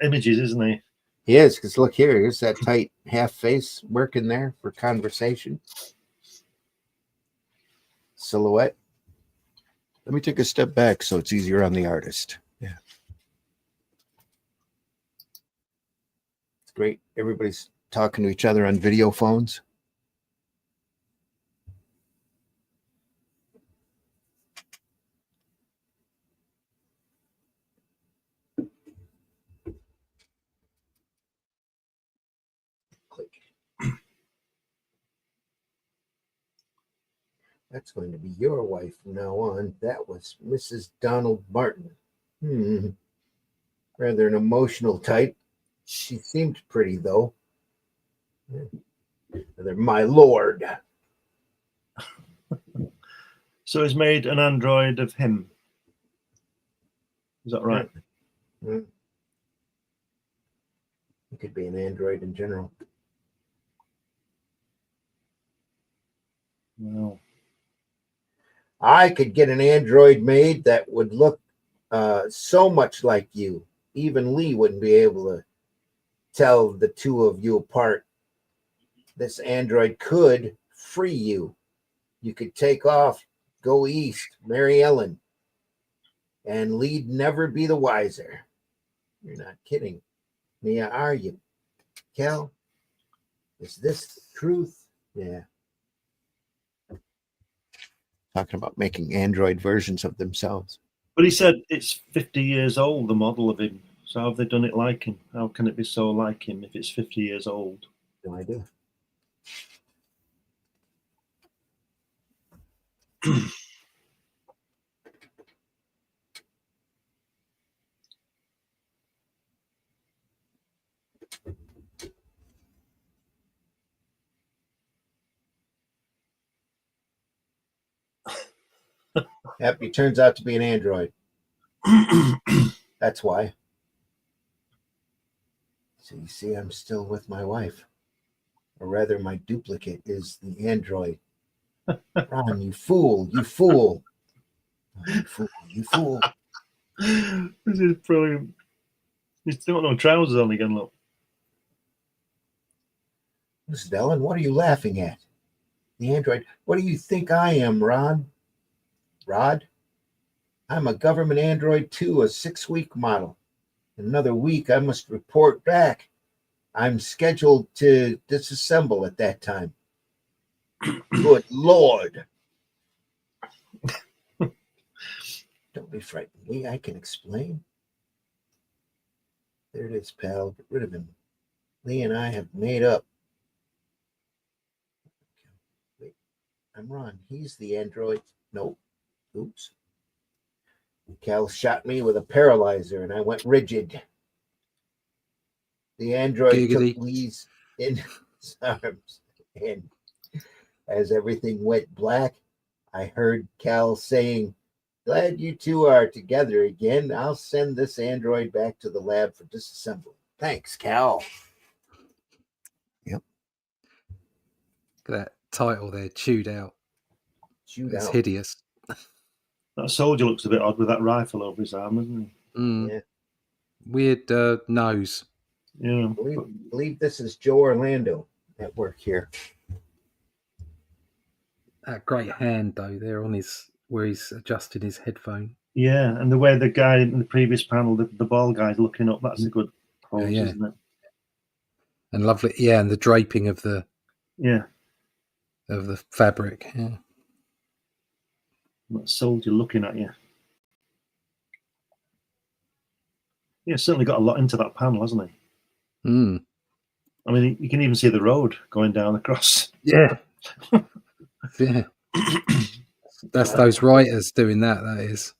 images, isn't he? He is, because look here. Here's that tight half face working there for conversation. Silhouette. Let me take a step back so it's easier on the artist. Yeah. It's great. Everybody's talking to each other on video phones. Click. That's going to be your wife from now on. That was Mrs. Donald Martin. Rather an emotional type. She seemed pretty, though. Rather, my lord. So he's made an android of him. Is that right? It could be an android in general. Wow. I could get an android made that would look so much like you. Even Lee wouldn't be able to tell the two of you apart. This android could free you. You could take off, go east, marry Ellen, and Lee'd never be the wiser. You're not kidding. Mia, are you? Cal, is this the truth? Yeah. Talking about making android versions of themselves. But he said it's 50 years old, the model of him. So how have they done it like him? How can it be so like him if it's 50 years old? No idea. Yep, he turns out to be an android. That's why. So you see, I'm still with my wife. Or rather, my duplicate is the android. Ron, you fool, you fool. Oh, you fool, you fool. This is brilliant. He's still got no trousers on again, look. Mrs. Ellen, what are you laughing at? The android. What do you think I am, Rod? Rod? I'm a government android too, a 6-week model. In another week, I must report back. I'm scheduled to disassemble at that time. Good Lord. Don't be frightened, Lee. I can explain. There it is, pal. Get rid of him. Lee and I have made up. Wait, I'm Ron. He's the android. No. Oops. Cal shot me with a paralyzer and I went rigid. The android Giggity. took Lee's in his arms, and as everything went black, I heard Cal saying, "Glad you two are together again. I'll send this android back to the lab for disassembly." Thanks, Cal. Yep. Look at that title there, chewed out. Shoot It's out. hideous. That soldier looks a bit odd with that rifle over his arm, doesn't Mm. Yeah. Weird nose. he? Yeah. I believe this is Joe Orlando at work here. That great hand though, there on his where he's adjusting his headphone. Yeah, and the way the guy in the previous panel, the ball guy's looking up, that's a good pose, Yeah. isn't it? And lovely, yeah, and the draping of the Yeah. fabric. Yeah. That soldier looking at you. Yeah, certainly got a lot into that panel, hasn't he? Mm. I mean, you can even see the road going down across. Yeah. Yeah. That's those writers doing that is.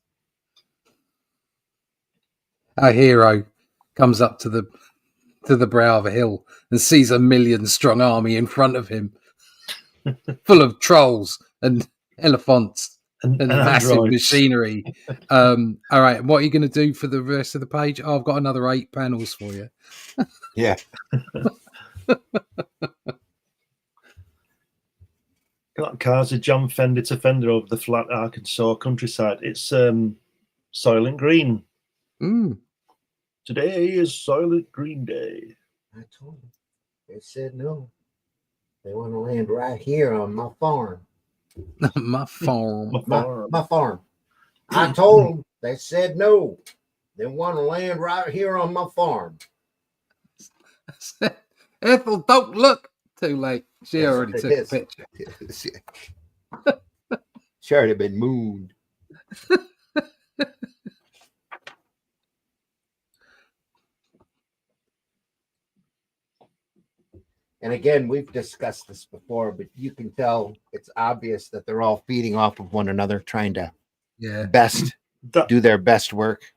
Our hero comes up to the to the brow of a hill and sees a 1,000,000-strong army in front of him, full of trolls and elephants and massive androids. machinery. All right, what are you going to do for the rest of the page? Oh, I've got another 8 panels for you. Yeah. Got cars of John Fender to Fender over the flat Arkansas countryside. It's Soylent Green. Mm. Today is Soylent Green Day. I told them. They said no. They want to land right here on my farm. My farm. My farm. I told them. They said no. They want to land right here on my farm. Ethel, don't look. Too late. She Yes, already it took is. a picture. She already been mooned. And again, we've discussed this before, but you can tell it's obvious that they're all feeding off of one another, trying to do their best work.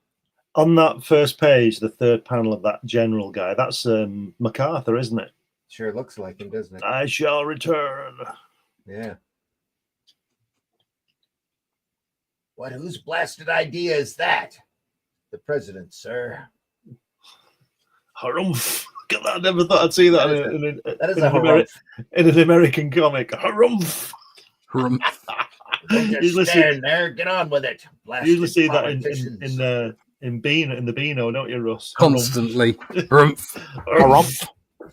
On that first page, the third panel of that general guy, that's MacArthur, isn't it? Sure looks like him, doesn't it? I shall return. Yeah. Whose blasted idea is that? The president, sir. Harumph. Look at that. I never thought I'd see that, in an American comic. Harumph. Harumph. Just stand there. Get on with it. You usually see that in the Beano, don't you, Russ? Constantly. Harumph. Harumph.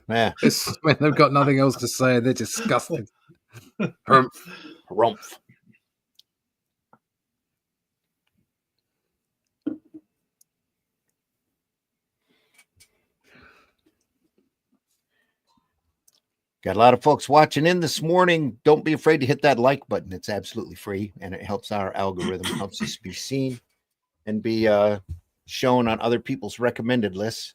Yeah. It's when they've got nothing else to say, they're disgusted. Harumph. Harumph. Got a lot of folks watching in this morning. Don't be afraid to hit that like button. It's absolutely free, and it helps our algorithm, helps us be seen and be shown on other people's recommended lists.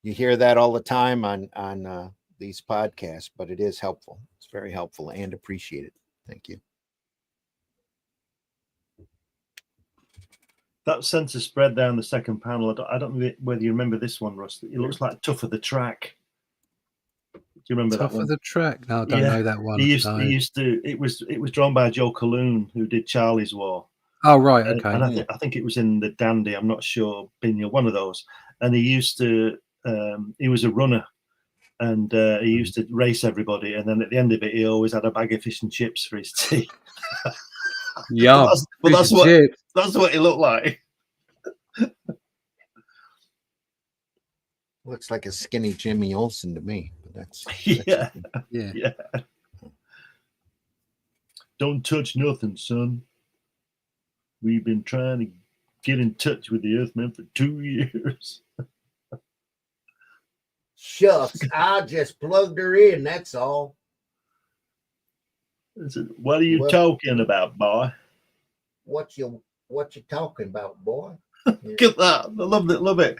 You hear that all the time on these podcasts, but it is helpful. It's very helpful and appreciated. Thank you. That center spread down the second panel. I don't know whether you remember this one, Russ. It looks like Tough of the Track. Do you remember Tough that one? of the Track? No, I don't know that one. He used to. It was drawn by Joe Colloon, who did Charlie's War. Oh right, okay. And I think it was in the Dandy. I'm not sure. Binya, one of those. And he used to. He was a runner, and he used to race everybody. And then at the end of it, he always had a bag of fish and chips for his tea. Yeah, that's what it looked like. Looks like a skinny Jimmy Olsen to me. But that's yeah. Yeah. Don't touch nothing, son. We've been trying to get in touch with the Earthmen for 2 years. Shucks, I just plugged her in. That's all. What are you talking about, boy? What you talking about, boy? Look at that. I love it.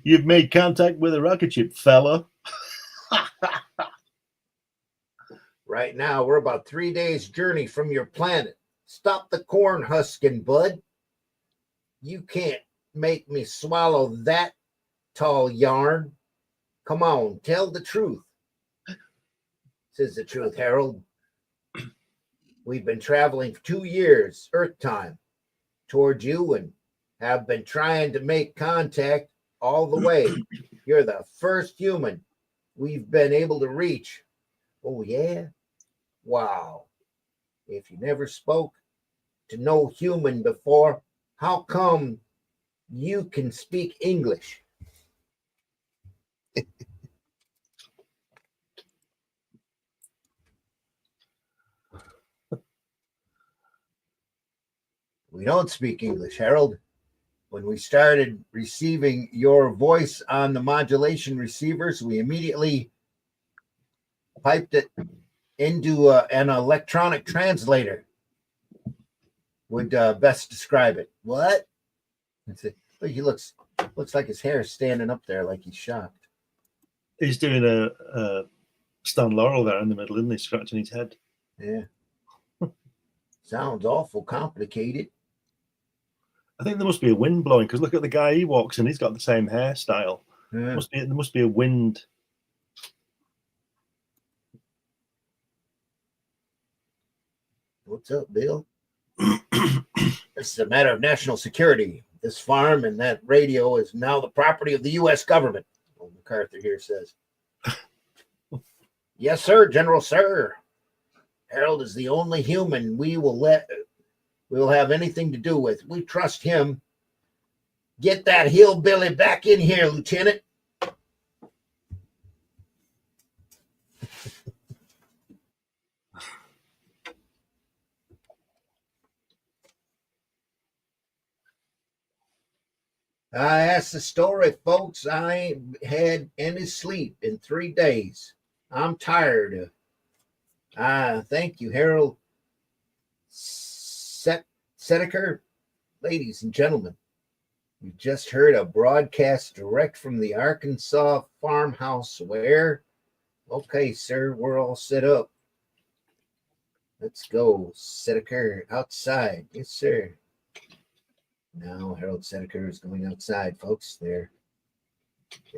You've made contact with a rocket ship, fella. Right now, we're about 3 days' journey from your planet. Stop the corn husking, bud. You can't make me swallow that tall yarn. Come on, tell the truth. Says the truth, Harold. We've been traveling for 2 years, Earth time, toward you and have been trying to make contact all the way. You're the first human we've been able to reach. Oh, yeah? Wow. If you never spoke to no human before, how come you can speak English? We don't speak English, Harold. When we started receiving your voice on the modulation receivers, we immediately piped it into an electronic translator. Would best describe it. What? He looks like his hair is standing up there like he's shocked. He's doing a Stan Laurel there in the middle, isn't he? Scratching his head. Yeah. Sounds awful complicated. I think there must be a wind blowing because look at the guy he walks in. He's got the same hairstyle. Yeah. There must be a wind. What's up, Bill? This is a matter of national security. This farm and that radio is now the property of the U.S. government. Old MacArthur here says. Yes, sir, General, sir. Harold is the only human we will have anything to do with. We trust him. Get that hillbilly back in here, Lieutenant. That's the story, folks. I ain't had any sleep in 3 days. I'm tired of. Thank you, Harold Sedeker. Ladies and gentlemen, you just heard a broadcast direct from the Arkansas farmhouse where, okay, sir, we're all set up. Let's go, Sedeker, outside. Yes, sir. Now Harold Sedeker is going outside, folks. They've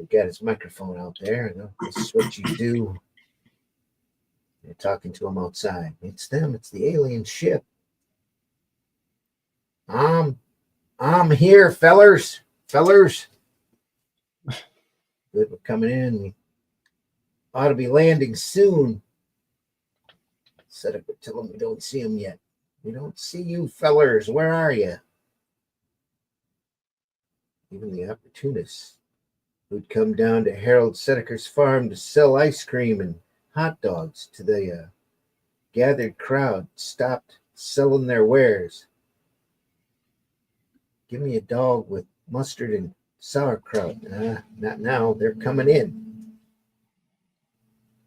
got his microphone out there. This is what you do. They're talking to him outside. It's them. It's the alien ship. I'm here, fellers. Good, we're coming in. We ought to be landing soon. Sedeker, tell them we don't see him yet. We don't see you, fellers. Where are you? Even the opportunists who'd come down to Harold Sedeker's farm to sell ice cream and hot dogs to the gathered crowd stopped selling their wares. Give me a dog with mustard and sauerkraut. Not now. They're coming in.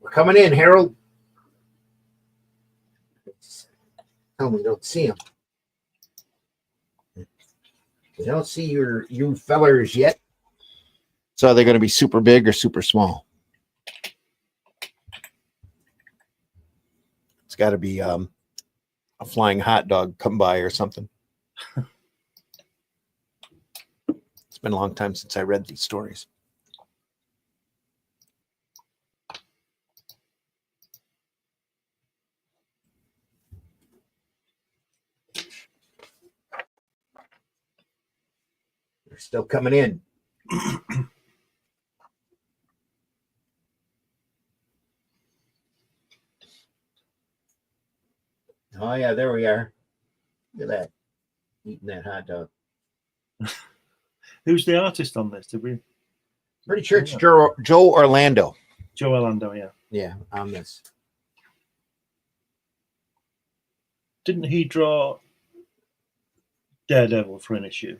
We're coming in, Harold. Tell them we don't see him. We don't see you fellers yet. So are they going to be super big or super small? It's got to be a flying hot dog come by or something. It's been a long time since I read these stories. They're still coming in. Oh, yeah, there we are. Look at that. Eating that hot dog. Who's the artist on this? Did we? Pretty sure it's Joe Orlando. Joe Orlando, yeah. Yeah, on this. Didn't he draw Daredevil for an issue?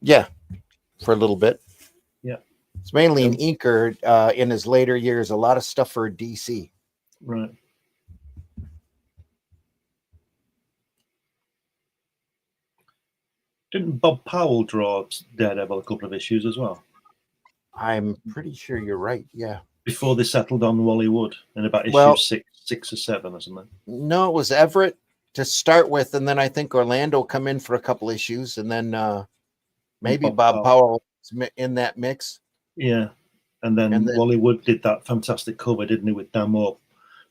Yeah, for a little bit. Yeah. It's mainly an inker in his later years. A lot of stuff for DC. Right. Didn't Bob Powell draw Daredevil a couple of issues as well? I'm pretty sure you're right. Yeah. Before they settled on Wally Wood in about issue six or seven or something. No, it was Everett to start with, and then I think Orlando come in for a couple issues, and then maybe Bob Powell in that mix. Yeah. And then Wally Wood did that fantastic cover, didn't he, with Damo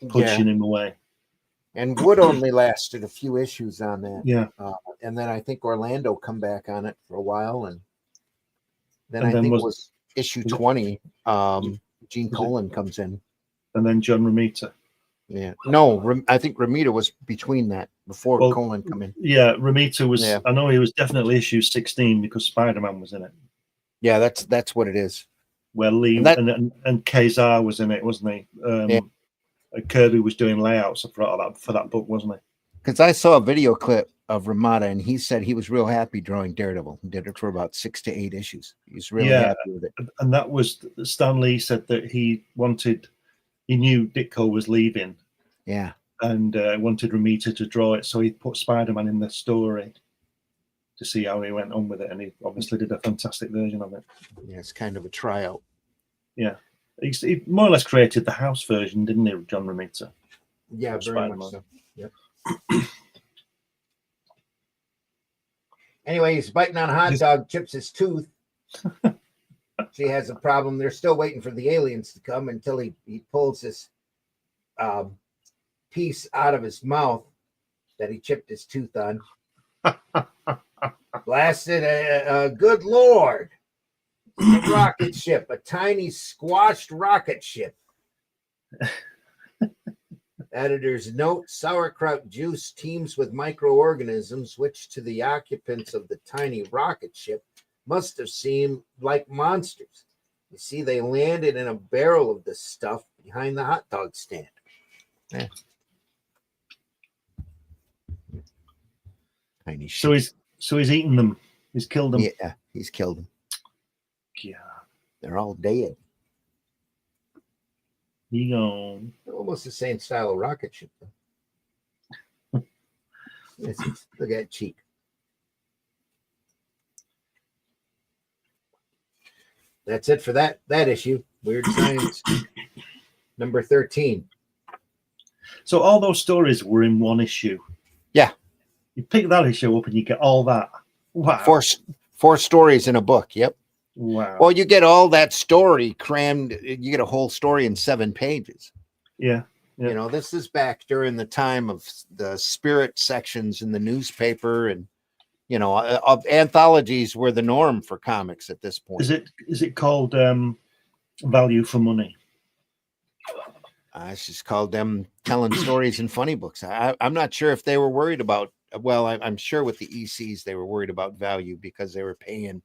punching him away. And Wood only lasted a few issues on that. Yeah. And then I think Orlando come back on it for a while. And then I think it was issue 20. Gene Colan comes in. And then John Romita. Yeah. No, I think Romita was between that before Colan come in. Yeah, Romita was, I know he was definitely issue 16 because Spider-Man was in it. Yeah, that's what it is. Where Lee and Kazar was in it, wasn't he? Kirby was doing layouts for that book, wasn't he? Because I saw a video clip of Ramada, and he said he was real happy drawing Daredevil. He did it for about 6 to 8 issues. He's really happy with it. And that was Stan Lee said that he knew Ditko was leaving. Yeah. And wanted Romita to draw it, so he put Spider-Man in the story to see how he went on with it, and he obviously did a fantastic version of it. Yeah, it's kind of a tryout. Yeah. He more or less created the house version, didn't he, John Romita? Yeah, very much so. Yep. Anyway, he's biting on a hot dog, chips his tooth. She has a problem. They're still waiting for the aliens to come until he pulls this piece out of his mouth that he chipped his tooth on. Blasted a good Lord. A rocket ship, a tiny squashed rocket ship. Editor's note: sauerkraut juice teams with microorganisms, which to the occupants of the tiny rocket ship must have seemed like monsters. You see, they landed in a barrel of this stuff behind the hot dog stand. Yeah. Tiny ship. So he's eaten them. He's killed them. Yeah, he's killed them. Yeah. They're all dead. He gone. Almost the same style of rocket ship, though. Look at that cheek. That's it for that issue. Weird Science, number 13. So all those stories were in one issue. Yeah. You pick that issue up and you get all that. Wow. Four stories in a book. Yep. Wow. Well, you get all that story crammed. You get a whole story in 7 pages. Yeah. You know, this is back during the time of the spirit sections in the newspaper, and you know, of anthologies were the norm for comics at this point. Is it called Value for Money? It's just called them telling stories in funny books. I'm not sure if they were worried about. Well, I'm sure with the ECs they were worried about value because they were paying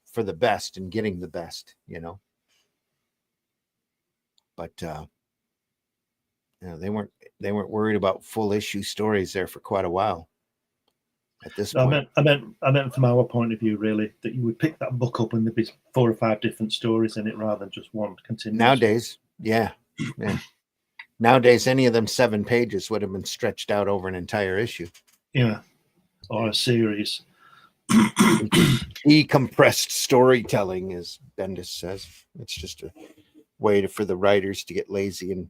for the best and getting the best, you know. But you know, they weren't worried about full issue stories there for quite a while. At this point, I meant from our point of view, really, that you would pick that book up and there'd be 4 or 5 different stories in it rather than just one continuous. Nowadays, yeah. Nowadays, any of them 7 pages would have been stretched out over an entire issue. Yeah, or a series. Decompressed storytelling, as Bendis says. It's just a way for the writers to get lazy and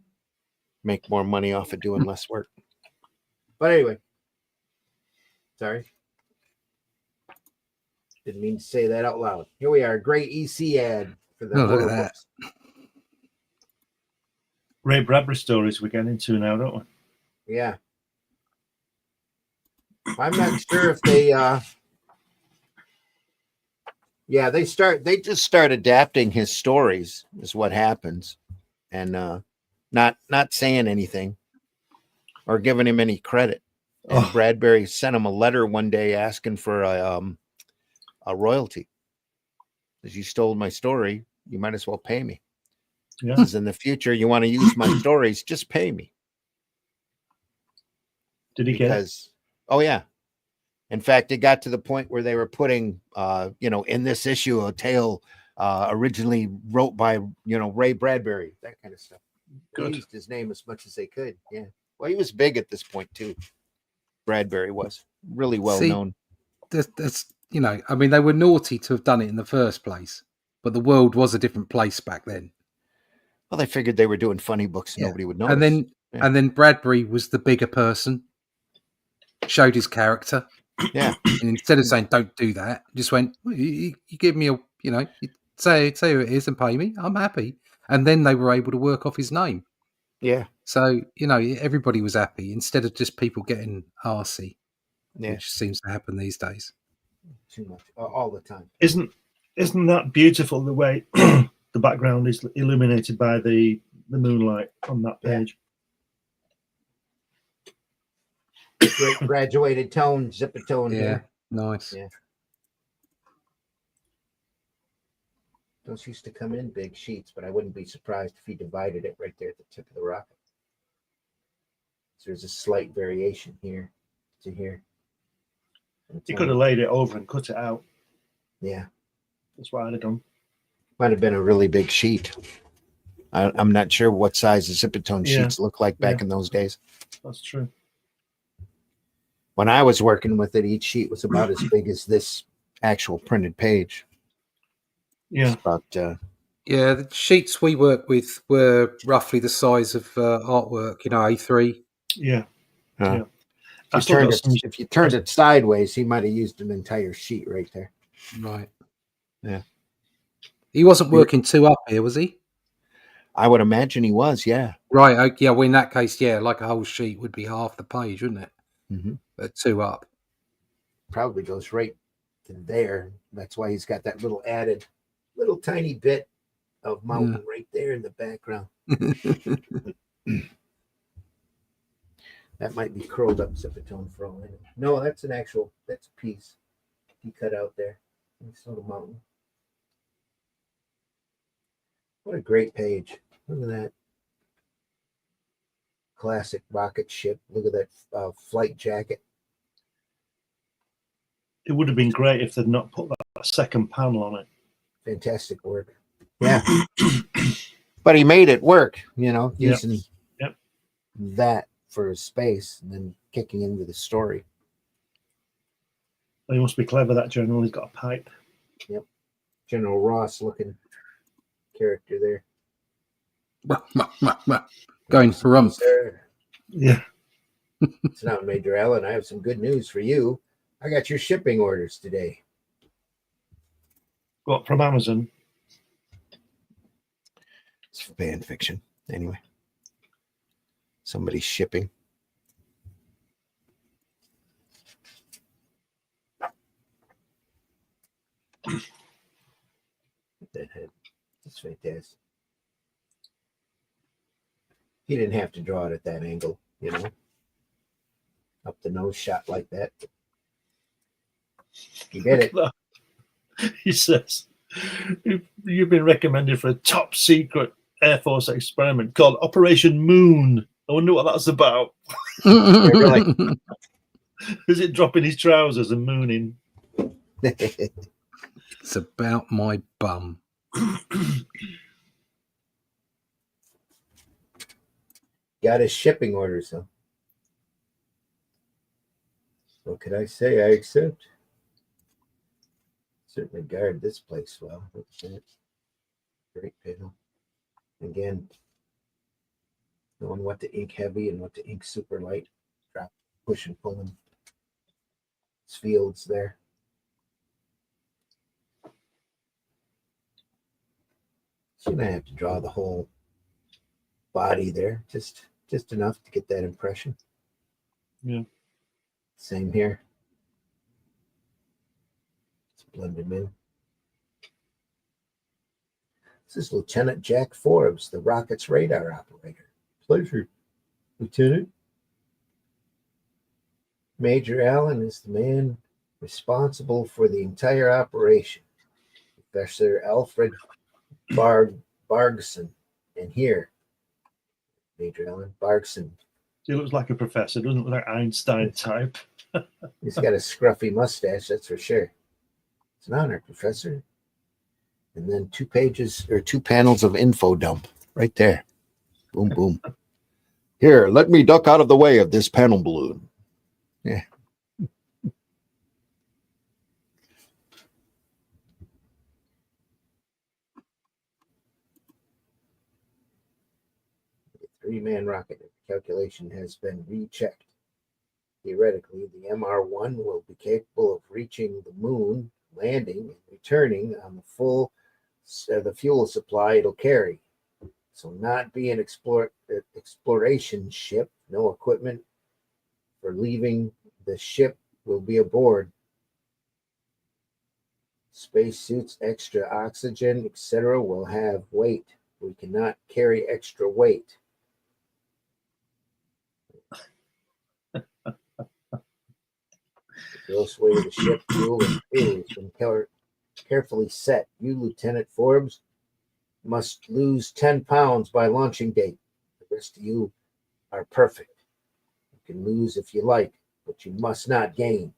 make more money off of doing less work. But anyway, sorry. Didn't mean to say that out loud. Here we are, great EC ad for the look at that. books. Ray Bradbury stories we're getting into now, don't we? Yeah. I'm not sure if they they just start adapting his stories is what happens, and not saying anything or giving him any credit. And Bradbury sent him a letter one day asking for a royalty. As you stole my story, you might as well pay me. Yeah. Because in the future you want to use my stories, just pay me. Did he get it? Oh yeah. In fact, it got to the point where they were putting, in this issue, a tale originally wrote by, Ray Bradbury, that kind of stuff. They used his name as much as they could. Yeah. Well, he was big at this point too. Bradbury was really well known. That's I mean, they were naughty to have done it in the first place, but the world was a different place back then. Well, they figured they were doing funny books, and nobody would notice. And then Bradbury was the bigger person, showed his character. Yeah. And instead of saying, don't do that, just went, well, you give me you say who it is and pay me, I'm happy. And then they were able to work off his name. Yeah. So, everybody was happy instead of just people getting arsey, which seems to happen these days. Too much, all the time. Isn't that beautiful, the way the background is illuminated by the moonlight on that page? Great graduated tone, zipper-tone. Yeah, here. nice. Yeah. Those used to come in big sheets, but I wouldn't be surprised if he divided it right there at the tip of the rocket. So there's a slight variation here to here. He could have laid it over and cut it out. Yeah. That's what I'd have done. Might have been a really big sheet. I'm not sure what size the zipper-tone sheets look like back in those days. That's true. When I was working with it, each sheet was about as big as this actual printed page. Yeah. It's about, the sheets we work with were roughly the size of artwork, A3. Yeah. huh? Yeah. If you turned it sideways, he might have used an entire sheet right there. Right. Yeah. He wasn't working two up here, was he? I would imagine he was, yeah. Right. Yeah. Well, in that case, yeah, like a whole sheet would be half the page, wouldn't it? Mm-hmm. But two up. Probably goes right to there. That's why he's got that little added, little tiny bit of mountain right there in the background. That might be curled up Zipatone for all I know. No, that's a piece he cut out there. Nice little mountain. What a great page. Look at that. Classic rocket ship. Look at that flight jacket. It would have been great if they'd not put that second panel on it. Fantastic work. Yeah. But he made it work, using that for his space and then kicking into the story. He must be clever, that general. He's got a pipe. Yep. General Ross looking character there. Going for rump. Yeah. So now, Major Allen, I have some good news for you. I got your shipping orders today. What, from Amazon? It's fan fiction. Anyway. Somebody's shipping. That head. That's fantastic. He didn't have to draw it at that angle, up the nose shot like that. He did it. He says, you've been recommended for a top secret Air Force experiment called Operation Moon. I wonder what that's about. Really? Is it dropping his trousers and mooning? It's about my bum. Got his shipping orders, though. What could I say? I accept. Certainly guard this place well. Great panel. Again, knowing what to ink heavy and what to ink super light. Drop, push and pulling. It's fields there. So you don't have to draw the whole body there. Just enough to get that impression. Yeah. Same here. Let's blend him in. This is Lieutenant Jack Forbes, the rocket's radar operator. Pleasure, Lieutenant. Major Allen is the man responsible for the entire operation. Professor Alfred Bargson. And here, Major Allen Bargson. He looks like a professor, doesn't look like Einstein type. He's got a scruffy mustache, that's for sure. It's an honor, Professor. And then 2 panels of info dump right there. Boom, boom. Here, let me duck out of the way of this panel balloon. Yeah. The 3-man rocket calculation has been rechecked. Theoretically, the MR1 will be capable of reaching the moon, landing, and returning on the fuel supply it'll carry. So not be an exploration ship. No equipment for leaving the ship will be aboard. Spacesuits, extra oxygen, etc. will have weight. We cannot carry extra weight. The gross weight of the ship, fuel, and crew has been carefully set. You, Lieutenant Forbes, must lose 10 pounds by launching date. The rest of you are perfect. You can lose if you like, but you must not gain.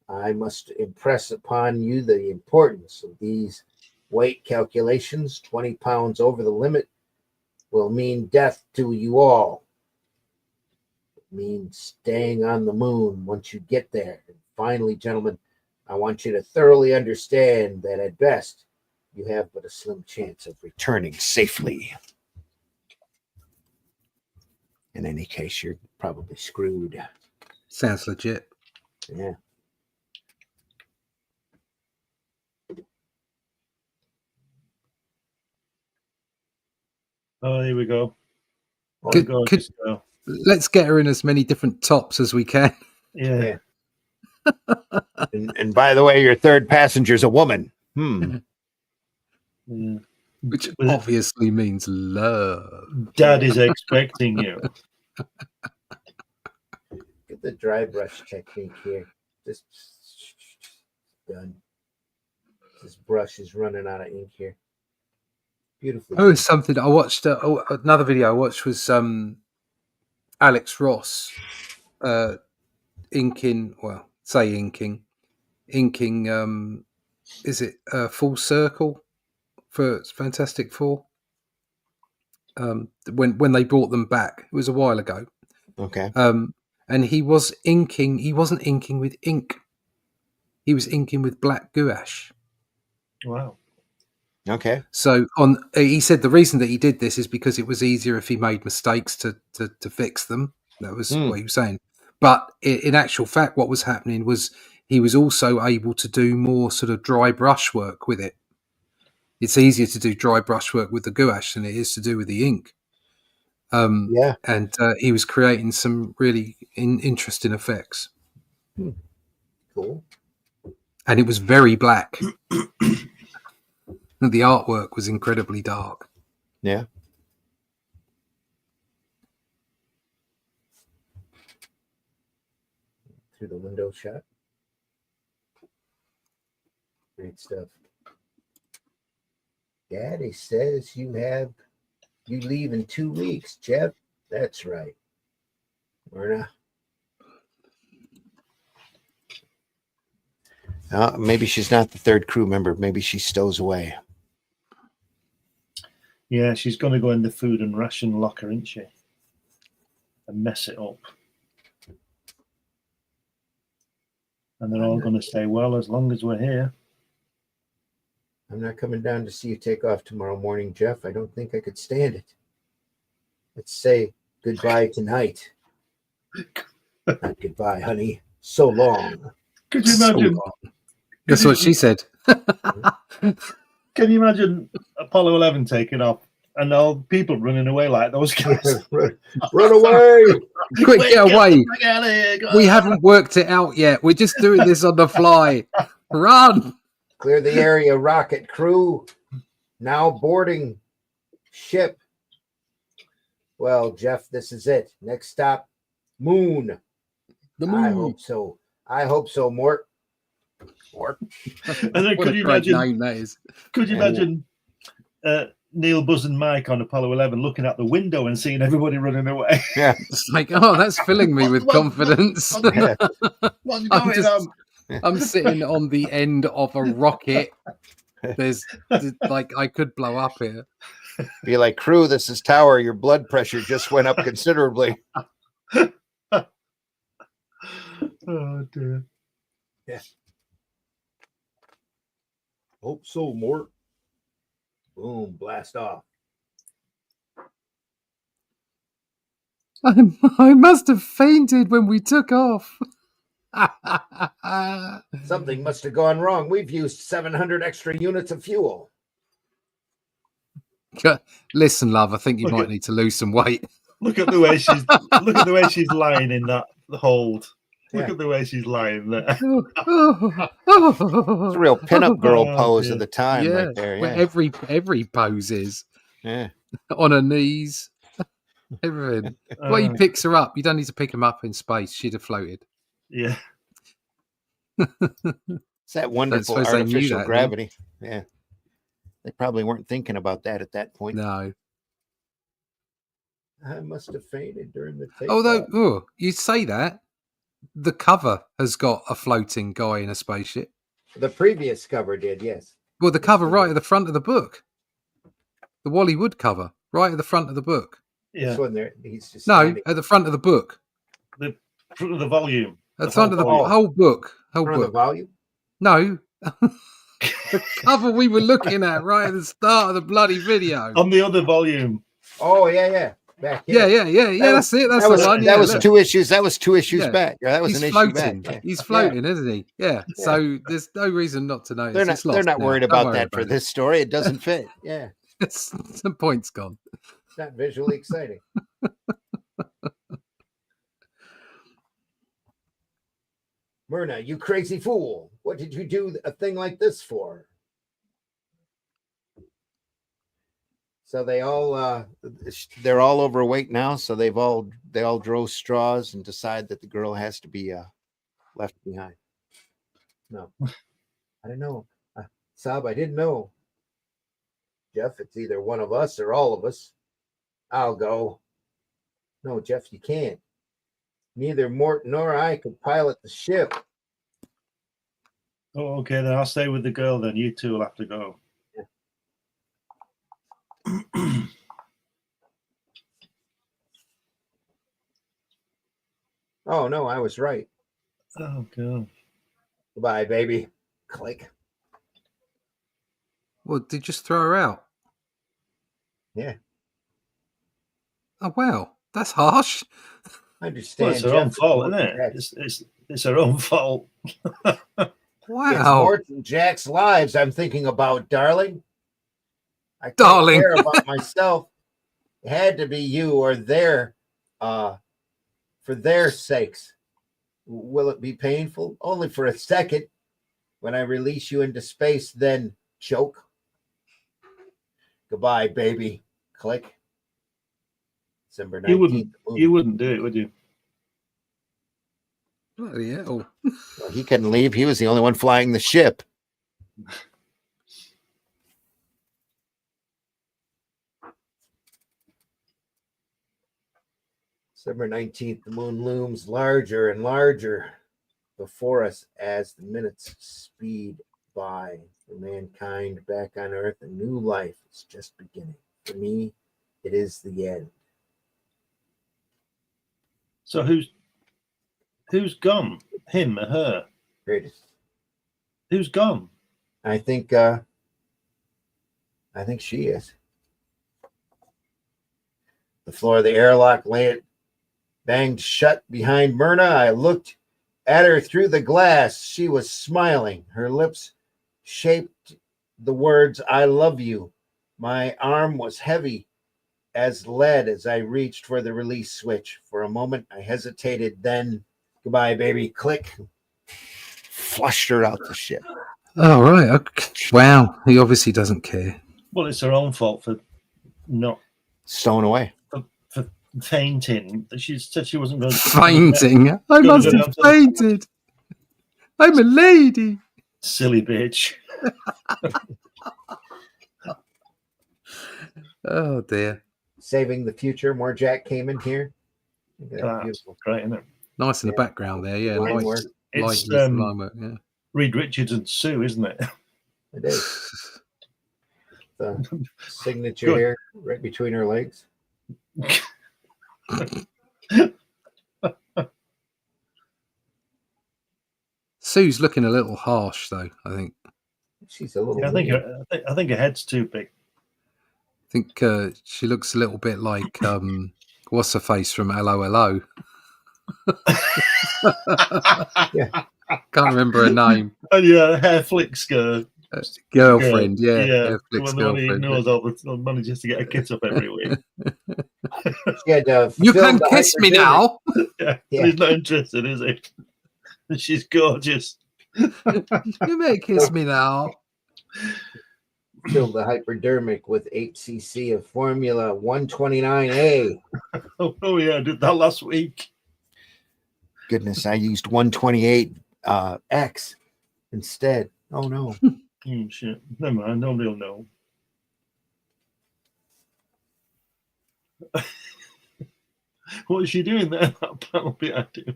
I must impress upon you the importance of these weight calculations. 20 pounds over the limit will mean death to you all. Means staying on the moon once you get there. And finally, gentlemen, I want you to thoroughly understand that at best, you have but a slim chance of returning safely. In any case, you're probably screwed. Sounds legit. Yeah. Oh, here we go. Oh, Could- gorgeous girl. Let's get her in as many different tops as we can. Yeah. Yeah. And by the way, your third passenger's a woman. Yeah. Which With- obviously means love. Dad is expecting you. Get the dry brush technique here. Just done. This brush is running out of ink here. Beautiful. Oh, it's something I watched. Another video I watched was Alex Ross inking. Well, say inking. Is it Full Circle for Fantastic Four? When they brought them back, it was a while ago. Okay. And he was inking. He wasn't inking with ink. He was inking with black gouache. Wow. Okay. So he said the reason that he did this is because it was easier if he made mistakes to fix them. That was what he was saying. But in actual fact, what was happening was he was also able to do more sort of dry brush work with it. It's easier to do dry brush work with the gouache than it is to do with the ink. Yeah. And he was creating some really interesting effects. Cool. And it was very black. The artwork was incredibly dark. Yeah. Through the window shot. Great stuff. Daddy says you leave in 2 weeks, Jeff. That's right. Myrna. Maybe she's not the third crew member. Maybe she stows away. Yeah, she's going to go in the food and ration locker, isn't she? And mess it up. And they're all going to say, well, as long as we're here. I'm not coming down to see you take off tomorrow morning, Jeff. I don't think I could stand it. Let's say goodbye tonight. Not goodbye, honey. So long. Could you imagine? That's what she said. Can you imagine Apollo 11 taking off and all people running away like those guys? Run away. Quick, get away. Get out of here, go We on. haven't worked it out yet. We're just doing this on the fly. Run. Clear the area, rocket crew. Now boarding ship. Well, Jeff, this is it. Next stop, moon. The I moon. hope so. I hope so, Mort. Mort. And then What could a you great imagine? name that is. Could you Yeah. imagine Neil, Buzz, and Mike on Apollo 11 looking out the window and seeing everybody running away? Yeah. It's like, oh, that's filling me with confidence. Yeah. What's I'm going just- on? I'm sitting on the end of a rocket. There's like I could blow up here. Be like, crew, this is Tower. Your blood pressure just went up considerably. Oh, dear. Hope so, Mort. Boom, blast off. I must have fainted when we took off. Something must have gone wrong. We've used 700 extra units of fuel. Listen, love, I think you Look might at- need to lose some weight. Look at the way she's lying in that hold. Look Yeah. at the way she's lying there. It's a real pinup girl Oh, pose dear. of the time Yeah, right there. where Yeah. every pose is Yeah. on her knees, everything. Well, he Uh, picks her up. You don't need to pick him up in space. She'd have floated. yeah. It's that wonderful suppose they knew artificial that, gravity. Yeah. They probably weren't thinking about that at that point. No. I must have fainted during the takeoff. Although, you say that, the cover has got a floating guy in a spaceship. The previous cover did, yes. Well, the cover right at the front of the book. The Wally Wood cover, right at the front of the book. Yeah. This one there, he's just No, standing at the front of the book. The front of the volume. At the The front of the whole whole book. Whole in front of the book. volume. No. The cover we were looking at right at the start of the bloody video. On the other volume. Oh, yeah, yeah. back Yeah, here. That's it. That's that was the one. that Yeah, was look. 2 issues. That was 2 issues Yeah. back. Yeah, that was He's an floating. issue back. He's floating, isn't he? Yeah. So there's no reason not to notice. It's They're lost not now. worried Don't about worry that for about this story. It doesn't fit. Yeah, it. The point's gone. it's not visually exciting. Myrna, you crazy fool! What did you do a thing like this for? So they're all overweight now. So they all drove straws and decide that the girl has to be left behind. No, I don't know. Sab, I didn't know. Jeff, it's either one of us or all of us. I'll go. No, Jeff, you can't. Neither Mort nor I could pilot the ship. Oh, okay, then I'll stay with the girl. Then you two will have to go. Oh no, I was right. Oh god. Goodbye, baby. Click. Well, did you just throw her out? Yeah, Oh wow, that's harsh. I understand. Well, it's her Jeff, own it's fault, Mort isn't and it? Jack's- It's her own fault. It's Wow, Mort and Jack's lives I'm thinking about, darling. I can't Darling. care about myself. It had to be you or their, for their sakes. Will it be painful? Only for a second. When I release you into space, then choke. Goodbye, baby. Click. December 19th. You wouldn't do it, would you? bloody hell. Well, he couldn't leave. He was the only one flying the ship. December 19th, the moon looms larger and larger before us as the minutes speed by. For mankind back on Earth, a new life is just beginning. For me, it is the end. So who's gone? Him or her? Greatest. Who's gone? I think she is. The floor of the airlock banged shut behind Myrna. I looked at her through the glass. She was smiling. Her lips shaped the words, I love you. My arm was heavy as lead as I reached for the release switch. For a moment, I hesitated. Then, goodbye, baby. Click. Flushed her out the ship. Oh right. Okay. Wow. He obviously doesn't care. Well, it's her own fault for not Stowing away. for fainting. She said she wasn't going to Fainting. I Gotta must go have down to- fainted. I'm a lady. Silly bitch. Oh dear. Saving the future. More Jack came in here. Look at that, That's beautiful. great, isn't it? Nice in the Yeah. background there. Yeah. Line Light, work. light It's use the line work. Yeah. Reed Richards and Sue, isn't it? It is. The signature Good. here right between her legs. Sue's looking a little harsh though. I think. She's a little. Yeah, weird. I think her head's too big. I think she looks a little bit like what's her face from Hello Hello. Yeah. Can't remember her name. And yeah, hair flicks girl. Girlfriend, yeah. Yeah. Netflix The one he girlfriend. ignores all the manages to get a kiss up every week. She had You filled can the kiss me hypodermic- now. Yeah. Yeah. He's not interested, is he? She's gorgeous. You may kiss me now. Filled the hypodermic with 8 cc of Formula 129A. Oh yeah, I did that last week. Goodness, I used 128 X instead. Oh no. Shit. Never mind, nobody will know. What is she doing there? That panel behind you.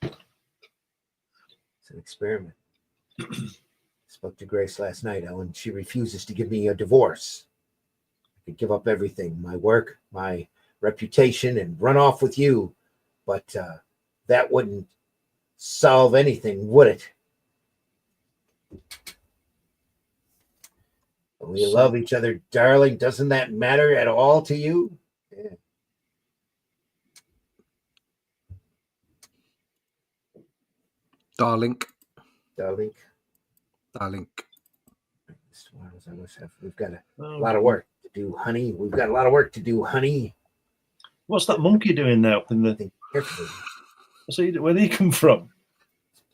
It's an experiment. Spoke to Grace last night, Ellen. She refuses to give me a divorce. I could give up everything, my work, my reputation, and run off with you. But that wouldn't solve anything, would it? We love each other, darling. Doesn't that matter at all to you? Yeah. Darling. Darling. We've got a lot of work to do, honey. We've got a lot of work to do, honey. What's that monkey doing now? Think carefully. Where did he come from?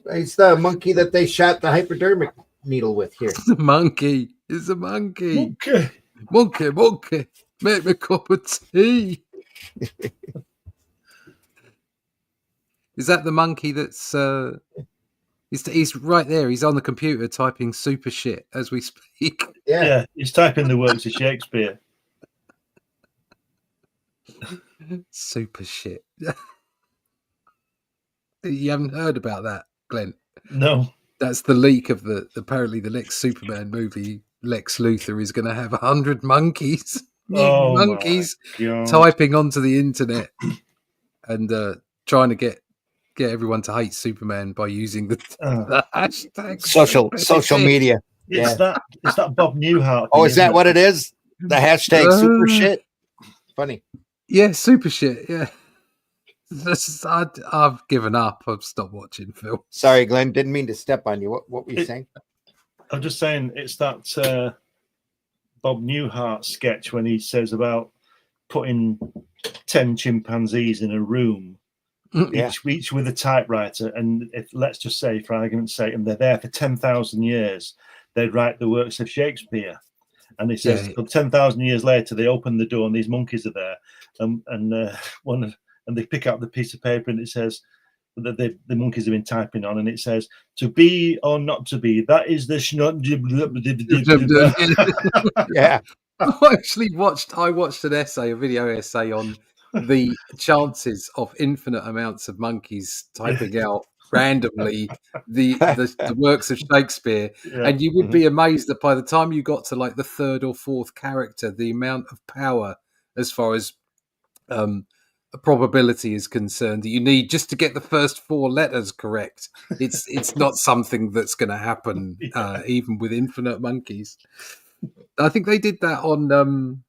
It's the monkey that they shot the hypodermic needle with here. It's a monkey. It's a monkey. Monkey. Monkey. Make me a cup of tea. Is that the monkey that's... He's right there. He's on the computer typing super shit as we speak. Yeah, he's typing the works of Shakespeare. Super shit. You haven't heard about that, Glenn? No. That's the leak of apparently the next Superman movie. Lex Luthor is going to have 100 monkeys, monkeys typing onto the internet and trying to get everyone to hate Superman by using the hashtag social media. It's that Bob Newhart. Oh, is that what it is? The hashtag super shit. Funny. Yeah, super shit. Yeah. I've given up. I've stopped watching films. Sorry, Glenn. Didn't mean to step on you. What were you saying? I'm just saying it's that Bob Newhart sketch when he says about putting 10 chimpanzees in a room, each with a typewriter, and let's just say, for argument's sake, and they're there for 10,000 years, they'd write the works of Shakespeare. And he says, 10,000 years later, they open the door and these monkeys are there, and they pick up the piece of paper and it says that the monkeys have been typing on, and it says, "To be or not to be, that is the Yeah. I watched a video essay on the chances of infinite amounts of monkeys typing out randomly the works of Shakespeare, and you would be amazed that by the time you got to like the third or fourth character, the amount of power as far as probability is concerned that you need just to get the first 4 letters correct. It's not something that's going to happen even with infinite monkeys. I think they did that on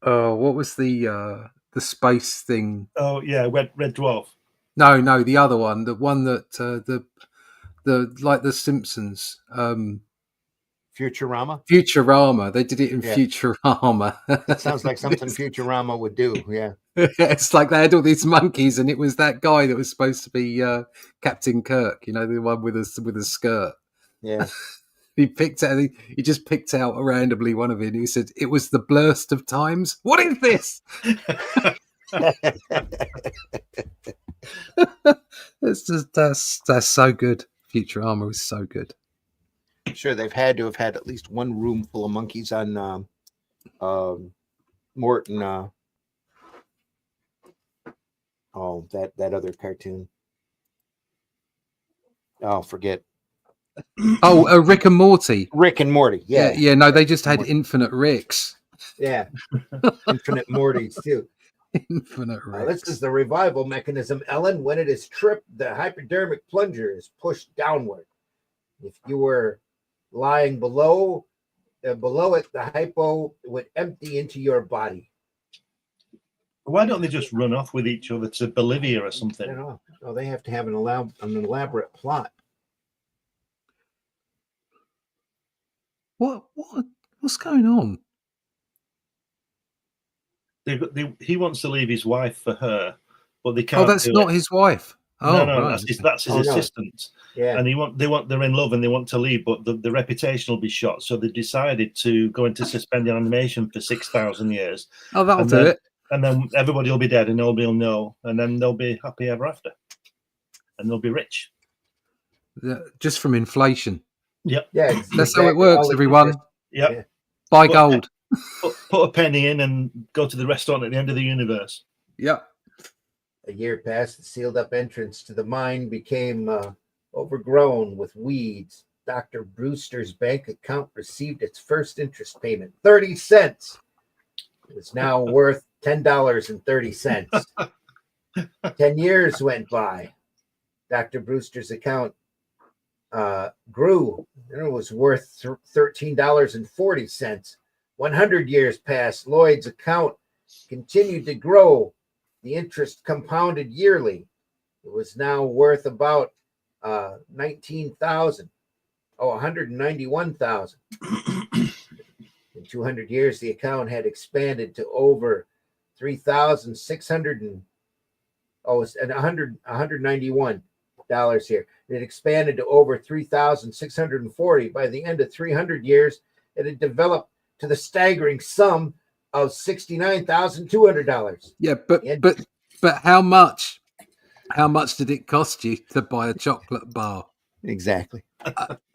what was the space thing? Oh yeah, Red Dwarf. No, the other one, the one that the like the Simpsons. Futurama. They did it in Futurama. That sounds like something Futurama would do. Yeah. It's like they had all these monkeys, and it was that guy that was supposed to be Captain Kirk. You know, the one with a skirt. Yeah. He just picked out randomly one of it. He said it was the blurst of times. What is this? That's so good. Futurama was so good. Sure, they've had to have had at least one room full of monkeys on Morton. That other cartoon. Oh, forget. Oh, Rick and Morty. Rick and Morty. Yeah. No, they just had infinite Ricks. Yeah, infinite Mortys too. Infinite Ricks. This is the revival mechanism, Ellen. When it is tripped, the hypodermic plunger is pushed downward. If you were lying below it, the hypo would empty into your body. Why don't they just run off with each other to Bolivia or something? I don't know. No, they have to have an elaborate plot. What's going on? He wants to leave his wife for her, but they can't. Oh, that's not his wife. Oh, no, right. that's his assistant. Yeah, and they're in love and they want to leave, but the reputation will be shot. So they decided to go into suspended animation for 6,000 years. Oh, that'll do it. And then everybody will be dead and nobody will know, and then they'll be happy ever after, and they'll be rich. Just from inflation. Yep. Yeah, that's how it works, everyone. Yep. Yeah. Buy gold. Put a penny in and go to the restaurant at the end of the universe. Yep. A year passed. The sealed up entrance to the mine became overgrown with weeds. Dr. Brewster's bank account received its first interest payment, 30 cents. It was now worth $10.30. 10 years went by. Dr. Brewster's account grew. And it was worth $13.40. 100 years passed. Lloyd's account continued to grow. The interest compounded yearly. It was now worth about 19,000. Oh, 191,000. In 200 years, the account had expanded to over 3,600 and $191 here. It expanded to over 3,640. By the end of 300 years, it had developed to the staggering sum of $69,200. Yeah, but how much? How much did it cost you to buy a chocolate bar? Exactly.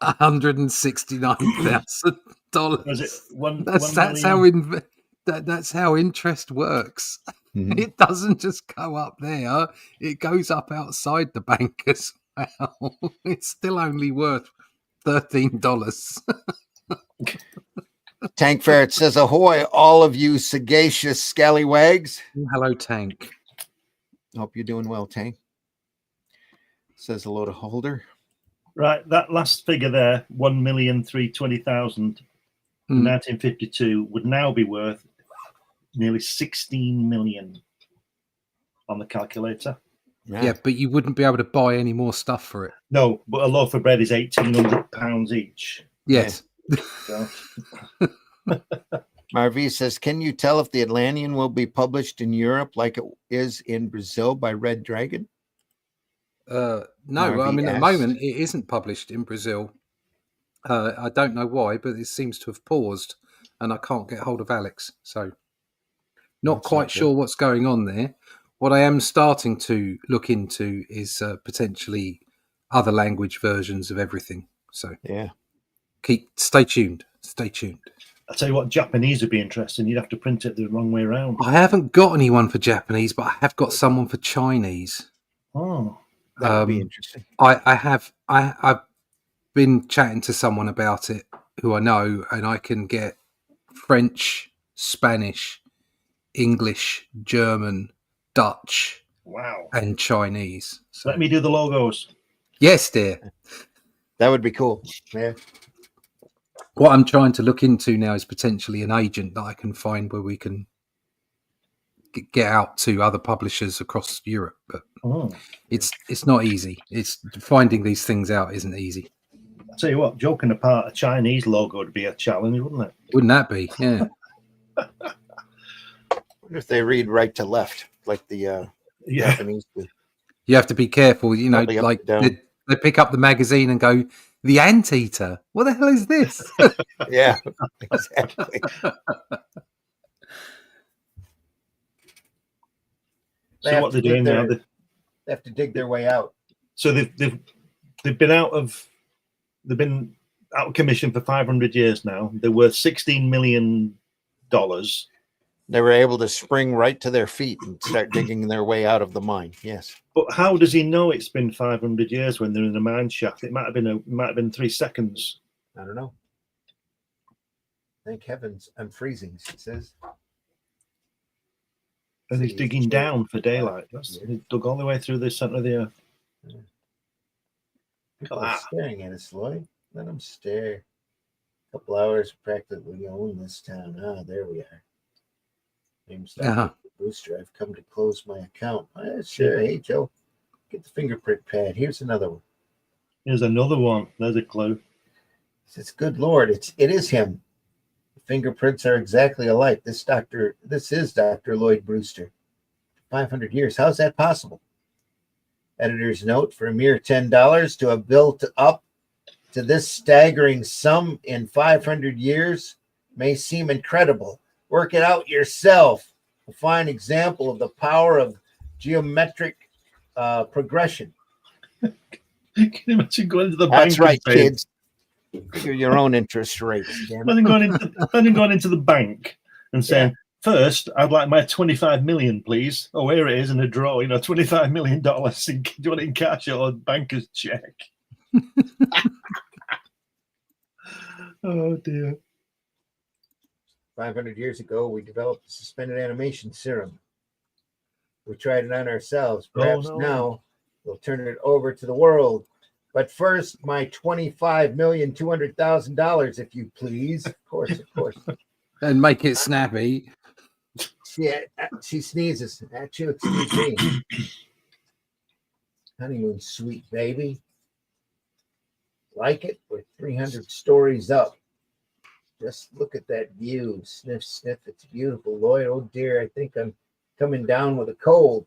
$169,000. Was it one? That's how interest works. Mhm. It doesn't just go up there; it goes up outside the bank as well. It's still only worth $13. Tank Ferret says, ahoy, all of you sagacious scallywags. Hello, Tank. Hope you're doing well, Tank. Says hello to Holder. Right, that last figure there, 1,320,000 in 1952, would now be worth nearly 16 million on the calculator. Yeah, but you wouldn't be able to buy any more stuff for it. No, but a loaf of bread is £1,800 each. Yes. So, Marvi says, can you tell if the Atlantean will be published in Europe like it is in Brazil by Red Dragon? No, Marvy I mean, at the asked. moment, it isn't published in Brazil. I don't know why, but it seems to have paused, and I can't get hold of Alex. So, not That's quite not good. sure what's going on there. What I am starting to look into is potentially other language versions of everything. So, Yeah. stay tuned. Stay tuned. I'll tell you what, Japanese would be interesting. You'd have to print it the wrong way around. I haven't got anyone for Japanese, but I have got someone for Chinese. Oh, That would be interesting. I've been chatting to someone about it who I know, and I can get French, Spanish, English, German, Dutch, wow. and Chinese. So, Let me do the logos. yes, dear. That would be cool. Yeah. What I'm trying to look into now is potentially an agent that I can find where we can get out to other publishers across Europe. But it's not easy. It's finding these things out isn't easy. I'll tell you what, joking apart, a Chinese logo would be a challenge, wouldn't it? Wouldn't that be? Yeah. I wonder if they read right to left like the Japanese do. You have to be careful, you know, Probably up like and down. they pick up the magazine and go, "The Anteater? What the hell is this?" Yeah, exactly. So what they're doing now, they have to dig their way out. so they've been out of commission for 500 years now. They're worth $16 million. They were able to spring right to their feet and start digging their way out of the mine. Yes. But how does he know it's been 500 years when they're in a mine shaft? It might have been 3 seconds. I don't know. Thank heavens I'm freezing, she says. And he's digging down for daylight. He dug all the way through the center of the earth. People are staring at us, Lloyd. Let them stare. A couple hours practically own this town. Ah, there we are. Name's Dr. Brewster. I've come to close my account. Sure. Hey, Joe. Get the fingerprint pad. Here's another one. Here's another one. There's a clue. It's good Lord. It is him. The fingerprints are exactly alike. This is Dr. Lloyd Brewster. 500 years. How's that possible? Editor's note: for a mere $10 to have built up to this staggering sum in 500 years may seem incredible. Work it out yourself. A fine example of the power of geometric progression. Can you imagine going to the bank? That's right, kids. Figure your own interest rates. Imagine going into the bank and saying, first, I'd like my 25 million, please. Oh, here it is in a drawer, $25 million. Do you want it in cash or a banker's check? Oh, dear. 500 years ago, we developed the suspended animation serum. We tried it on ourselves. Perhaps now we'll turn it over to the world. But first, my $25,200,000, if you please. Of course, of course. And make it snappy. She sneezes at you. Excuse me. Honeymoon suite, baby. Like it? We're 300 stories up. Just look at that view. Sniff, sniff. It's beautiful. Lloyd, oh dear, I think I'm coming down with a cold.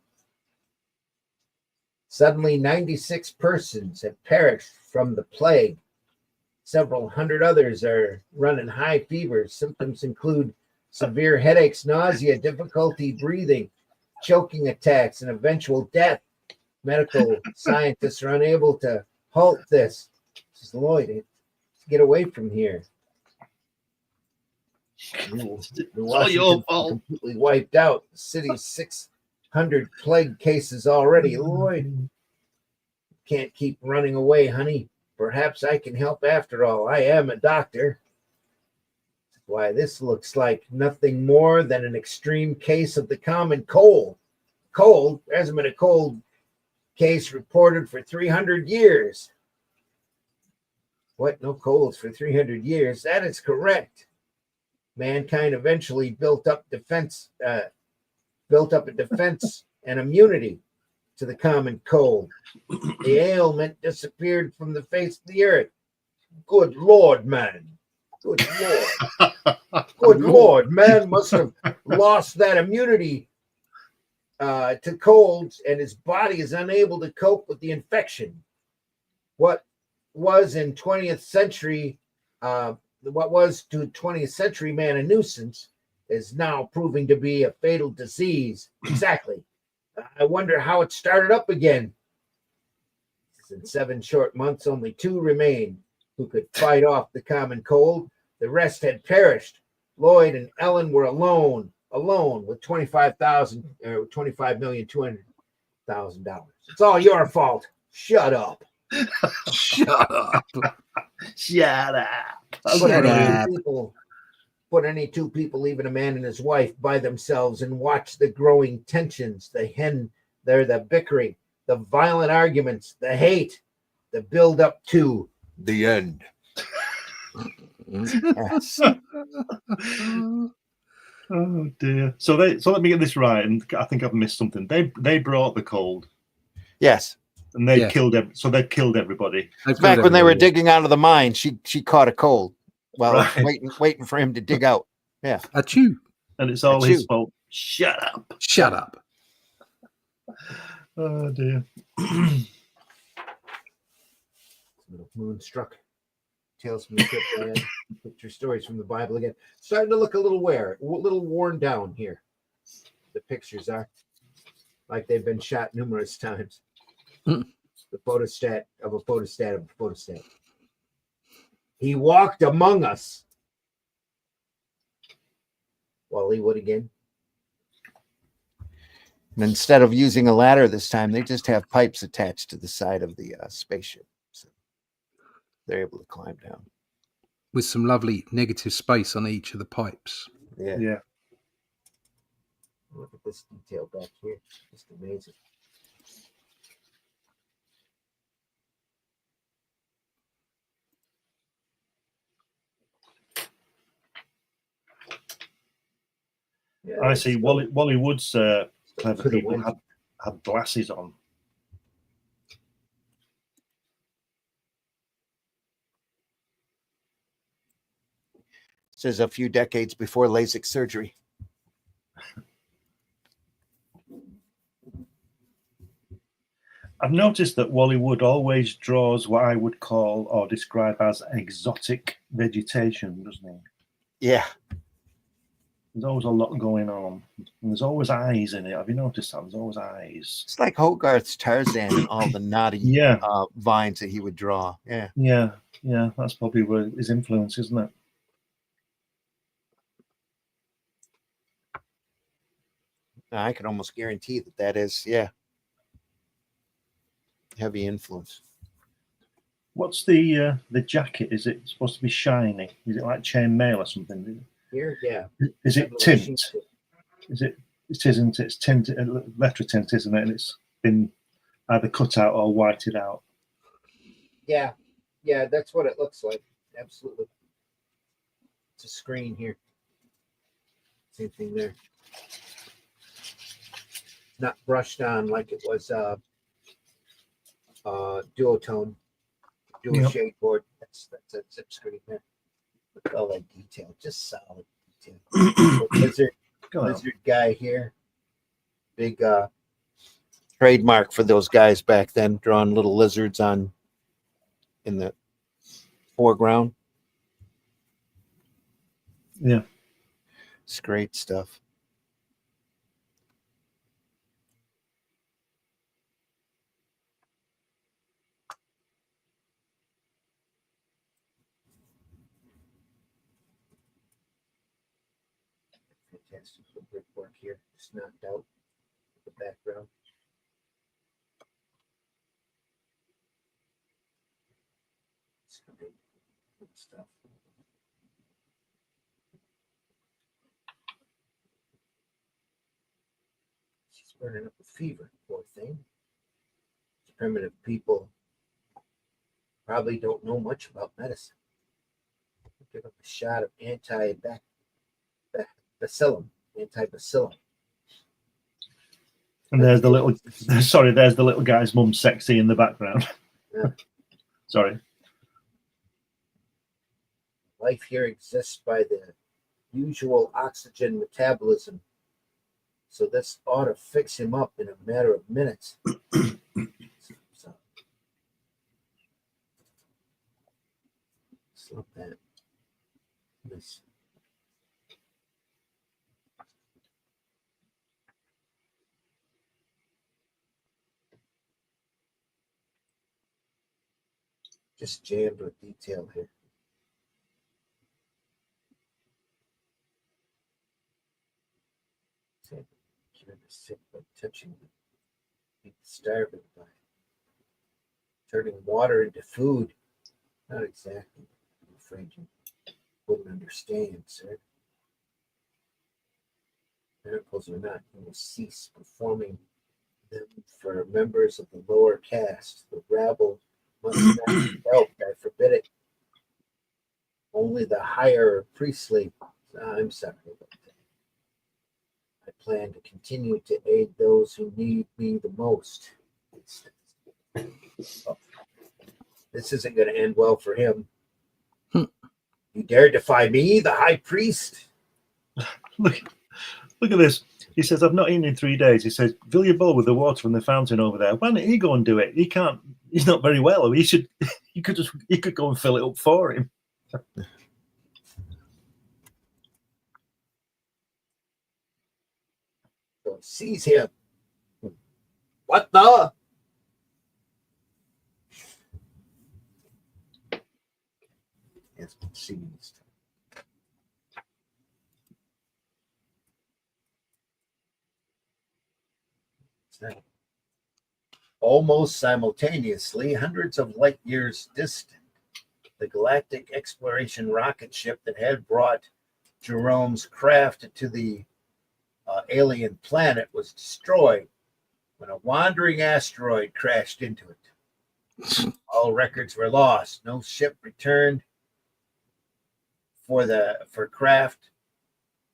Suddenly, 96 persons have perished from the plague. Several hundred others are running high fevers. Symptoms include severe headaches, nausea, difficulty breathing, choking attacks, and eventual death. Medical scientists are unable to halt this. Says Lloyd, get away from here. It's all your fault. Completely wiped out. The city's 600 plague cases already. Lloyd, can't keep running away, honey. Perhaps I can help after all. I am a doctor. Why, this looks like nothing more than an extreme case of the common cold. Cold? There hasn't been a cold case reported for 300 years. What? No colds for 300 years? That is correct. Mankind eventually built up a defense and immunity to the common cold. The ailment disappeared from the face of the earth. Good Lord, man. Good Lord. Good Lord, man must have lost that immunity to colds, and his body is unable to cope with the infection. What was in 20th century what was to 20th century man a nuisance is now proving to be a fatal disease. Exactly. I wonder how it started up again. In 7 short months, only 2 remained who could fight off the common cold. The rest had perished. Lloyd and Ellen were alone with $25,200,000. It's all your fault. Shut up. Shut up. Shut up. Put any two people, even a man and his wife, by themselves and watch the growing tensions, the bickering, the violent arguments, the hate, the build up to the end. Yes. Oh dear. So let me get this right, and I think I've missed something. They brought the cold. Yes. And they killed everybody. Back when they were digging out of the mine, she caught a cold while waiting for him to dig out. Yeah. Achoo. And it's all his fault. Shut up. Shut up. Oh dear. Moonstruck. Tales from the crypt, picture stories from the Bible again. Starting to look a little worn down here. The pictures are like they've been shot numerous times. The photostat of a photostat of a photostat. He walked among us. Wally Wood again. And instead of using a ladder this time, they just have pipes attached to the side of the spaceship. So they're able to climb down. With some lovely negative space on each of the pipes. Yeah. Look at this detail back here. Just amazing. Yeah, I see. Wally Wood's clever people had glasses on. This is a few decades before LASIK surgery. I've noticed that Wally Wood always draws what I would call or describe as exotic vegetation, doesn't he? Yeah. There's always a lot going on. And there's always eyes in it. Have you noticed that? There's always eyes. It's like Hogarth's Tarzan and all the naughty vines that he would draw. Yeah. Yeah. That's probably where his influence, isn't it? I can almost guarantee that is, heavy influence. What's the jacket? Is it supposed to be shiny? Is it like chainmail or something? Here, yeah. Is it tint? Is it? It isn't. It's tint, letter tint, isn't it? And it's been either cut out or whited out. Yeah, that's what it looks like. Absolutely. It's a screen here. Same thing there. Not brushed on like it was duotone, dual Yep. shade board. That's a zip screen there. Look at all that detail, just solid detail. Lizard guy here. Big trademark for those guys back then, drawing little lizards on in the foreground. Yeah. It's great stuff. Fantastic brickwork here, just knocked out the background. It's great. Good stuff. She's burning up a fever, poor thing. Primitive people probably don't know much about medicine. Give them a shot of antibacillum. And there's the little, sorry, there's the little guy's mum sexy in the background. Yeah. Sorry. Life here exists by the usual oxygen metabolism. So this ought to fix him up in a matter of minutes. Slip that. Nice. Just jammed with detail here. Cure the sick by touching them. Feed the starving by turning water into food. Not exactly. I'm afraid you wouldn't understand, sir. Miracles or not, you will cease performing them for members of the lower caste. The rabble must not be helped. I forbid it. Only the higher priestly. I'm sorry about that. I plan to continue to aid those who need me the most. This isn't going to end well for him. You dare defy me, the high priest? Look at this. He says, I've not eaten in 3 days. He says, fill your bowl with the water from the fountain over there. Why don't he go and do it? He can't, he's not very well. He could go and fill it up for him. So seize him. What the? It's been seized. Almost simultaneously, hundreds of light years distant, the galactic exploration rocket ship that had brought Jerome's craft to the alien planet was destroyed when a wandering asteroid crashed into it. All records were lost. No ship returned for craft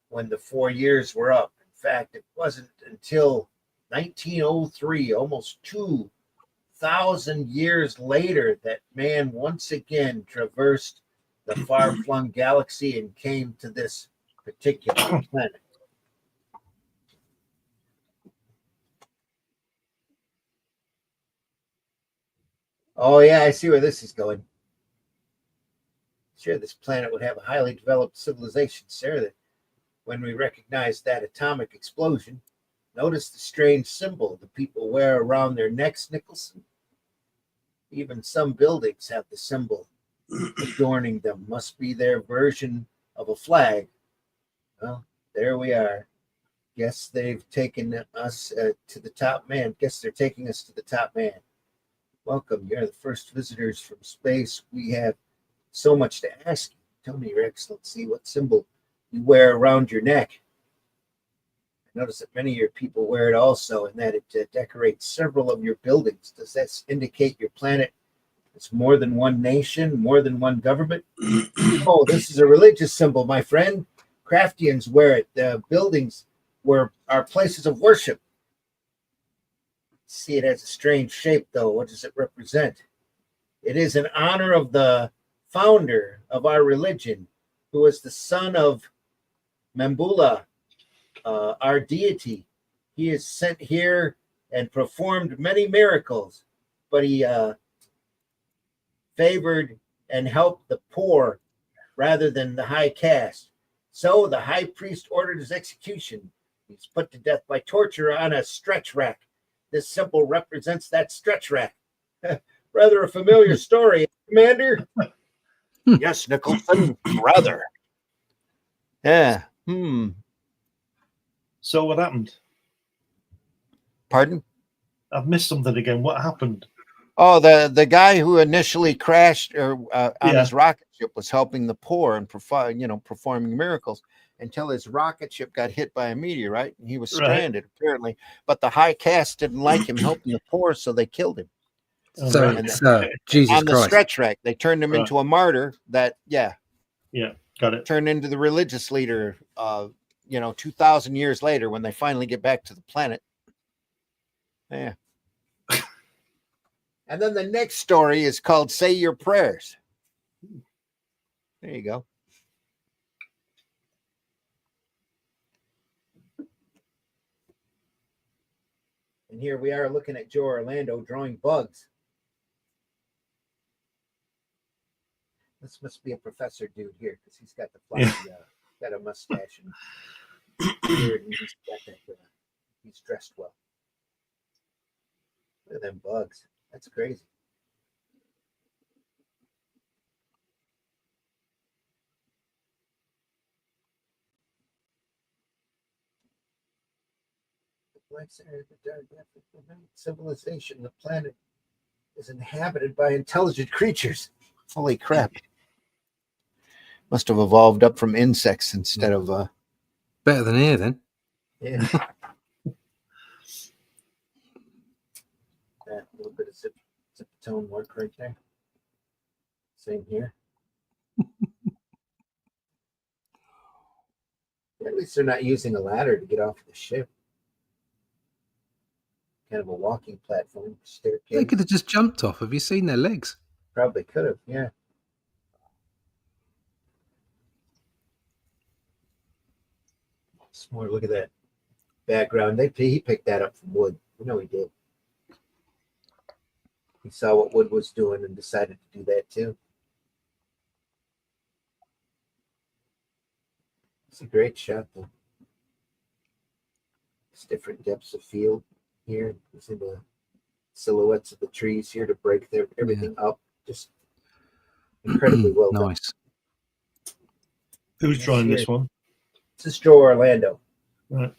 when the 4 years were up. In fact, it wasn't until 1903, almost 2,000 years later, that man once again traversed the far-flung galaxy and came to this particular planet. Oh, yeah, I see where this is going. Sure, this planet would have a highly developed civilization, sir, that when we recognize that atomic explosion, notice the strange symbol the people wear around their necks, Nicholson. Even some buildings have the symbol adorning them. Must be their version of a flag. Well, there we are. Guess they've taken us to the top man. Guess they're taking us to the top man. Welcome. You're the first visitors from space. We have so much to ask you. Tell me, Your Excellency, what symbol you wear around your neck? I notice that many of your people wear it also, and that it decorates several of your buildings. Does that indicate your planet It's more than one nation, more than one government. Oh, this is a religious symbol, my friend. Craftians wear it. The buildings are places of worship. See, it has a strange shape, though. What does it represent? It is in honor of the founder of our religion, who was the son of Mambula, our deity. He is sent here and performed many miracles, but he favored and helped the poor rather than the high caste. So the high priest ordered his execution. He's put to death by torture on a stretch rack. This symbol represents that stretch rack. Rather a familiar story, Commander. Yes, Nicholson, rather. Yeah. So what happened? Pardon? I've missed something again. What happened? Oh, the guy who initially crashed on his rocket ship was helping the poor and performing miracles until his rocket ship got hit by a meteorite and he was stranded apparently. But the high caste didn't like him helping the poor, so they killed him. So it's Jesus on the Christ. stretch rack. They turned him into a martyr. That got it. Turned into the religious leader. 2,000 years later when they finally get back to the planet. Yeah. And then the next story is called Say Your Prayers. There you go. And here we are looking at Joe Orlando drawing bugs. This must be a professor dude here because he's got the flashy, got a mustache and beard, and he's dressed well. Look at them bugs. That's crazy. Civilization, the planet is inhabited by intelligent creatures. Holy crap. Must have evolved up from insects instead of better than here then. Yeah. That little bit of zip tone work right there. Same here. At least they're not using a ladder to get off the ship. Kind of a walking platform, staircase. They could have just jumped off. Have you seen their legs? Probably could have, yeah. Some more. Look at that background. He picked that up from Wood. You know he did. He saw what Wood was doing and decided to do that too. It's a great shot, though. It's different depths of field here. You see the silhouettes of the trees here to break everything up. Just incredibly well done. Nice. Who's drawing this one? This is Joe Orlando. Right.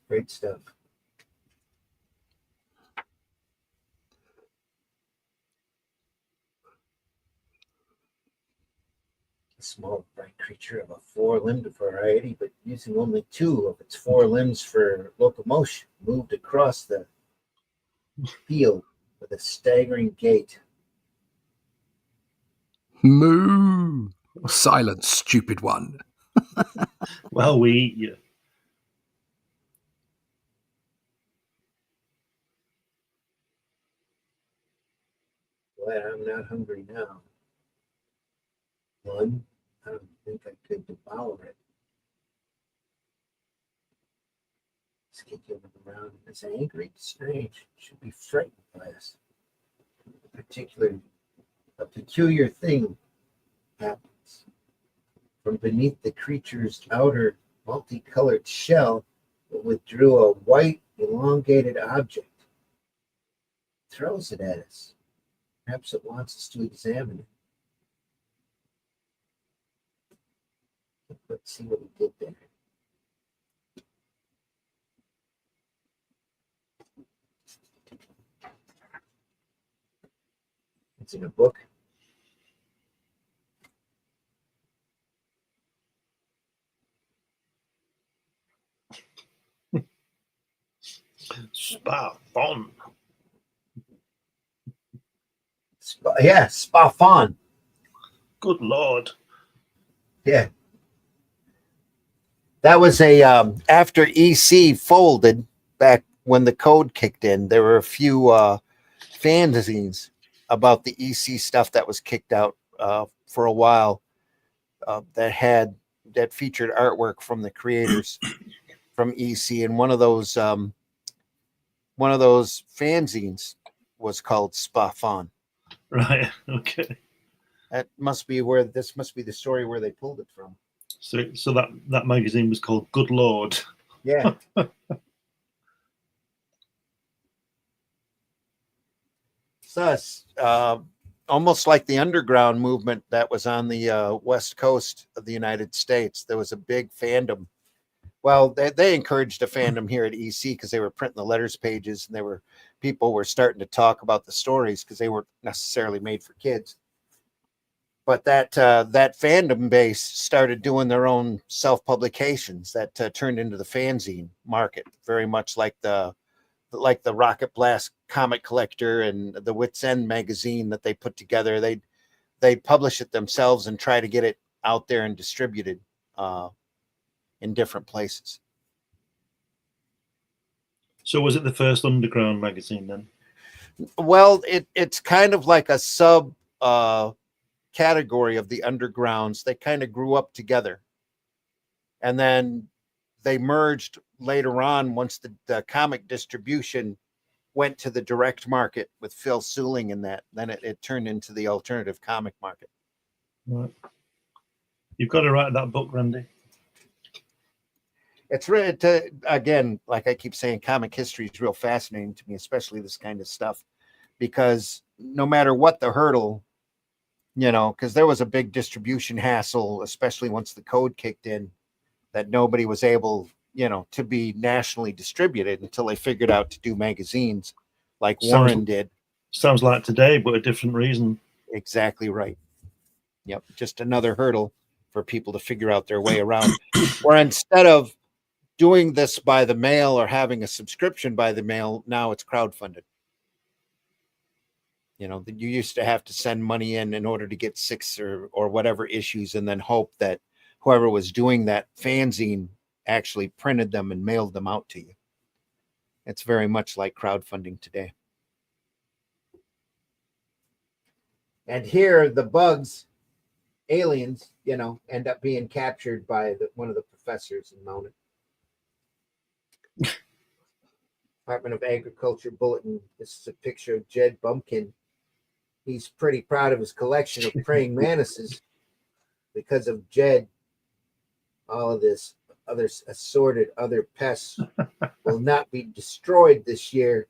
Great stuff. A small, bright creature of a four-limbed variety, but using only two of its four limbs for locomotion, moved across the field with a staggering gait. Moo! Silence, stupid one. Well, we eat you. Glad I'm not hungry now. One, I don't think I could devour it. It's kicking around. It's angry, strange. It should be frightened by us. A peculiar thing happens. From beneath the creature's outer multicolored shell, it withdrew a white, elongated object. It throws it at us. Perhaps it wants us to examine it. Let's see what we did there. It's in a book. Yeah, Spa Fawn. Good Lord. Yeah. That was a after EC folded back when the code kicked in. There were a few fanzines about the EC stuff that was kicked out for a while that featured artwork from the creators from EC, and one of those fanzines was called Spa Fawn. Right. Okay. This must be the story where they pulled it from. So that magazine was called Good Lord. Yeah. So it's almost like the underground movement that was on the west coast of the United States. There was a big fandom. Well, they encouraged a fandom here at EC because they were printing the letters pages, and people were starting to talk about the stories because they weren't necessarily made for kids. But that fandom base started doing their own self-publications that turned into the fanzine market, very much like the Rocket Blast Comic Collector and the Wits End magazine that they put together. They'd publish it themselves and try to get it out there and distributed in different places. So was it the first underground magazine then? Well, it's kind of like a sub category of the undergrounds. They kind of grew up together, and then they merged later on once the comic distribution went to the direct market with Phil Suling in that. Then it turned into the alternative comic market. Right. You've got to write that book, Randy. It's really, again, like I keep saying, comic history is real fascinating to me, especially this kind of stuff, because no matter what the hurdle, because there was a big distribution hassle, especially once the code kicked in, that nobody was able, to be nationally distributed until they figured out to do magazines like Warren did. Sounds like today, but a different reason. Exactly right. Yep. Just another hurdle for people to figure out their way around. Or instead of doing this by the mail or having a subscription by the mail, now it's crowdfunded. You used to have to send money in order to get 6 or whatever issues, and then hope that whoever was doing that fanzine actually printed them and mailed them out to you. It's very much like crowdfunding today. And here the bugs, aliens, end up being captured by one of the professors and mounted. Department of Agriculture bulletin. This is a picture of Jed Bumpkin. He's pretty proud of his collection of praying mantises. Because of Jed, all of this other assorted other pests will not be destroyed this year.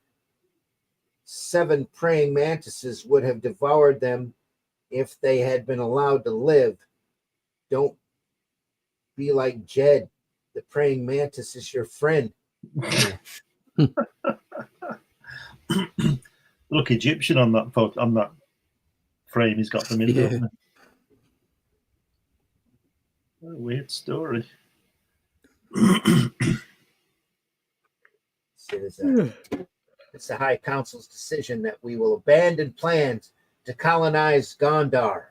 7 praying mantises would have devoured them if they had been allowed to live. Don't be like Jed. The praying mantis is your friend. Look Egyptian on that photo, on that frame. He's got them in there. Yeah. What a weird story. It's the High Council's decision that we will abandon plans to colonize Gondar.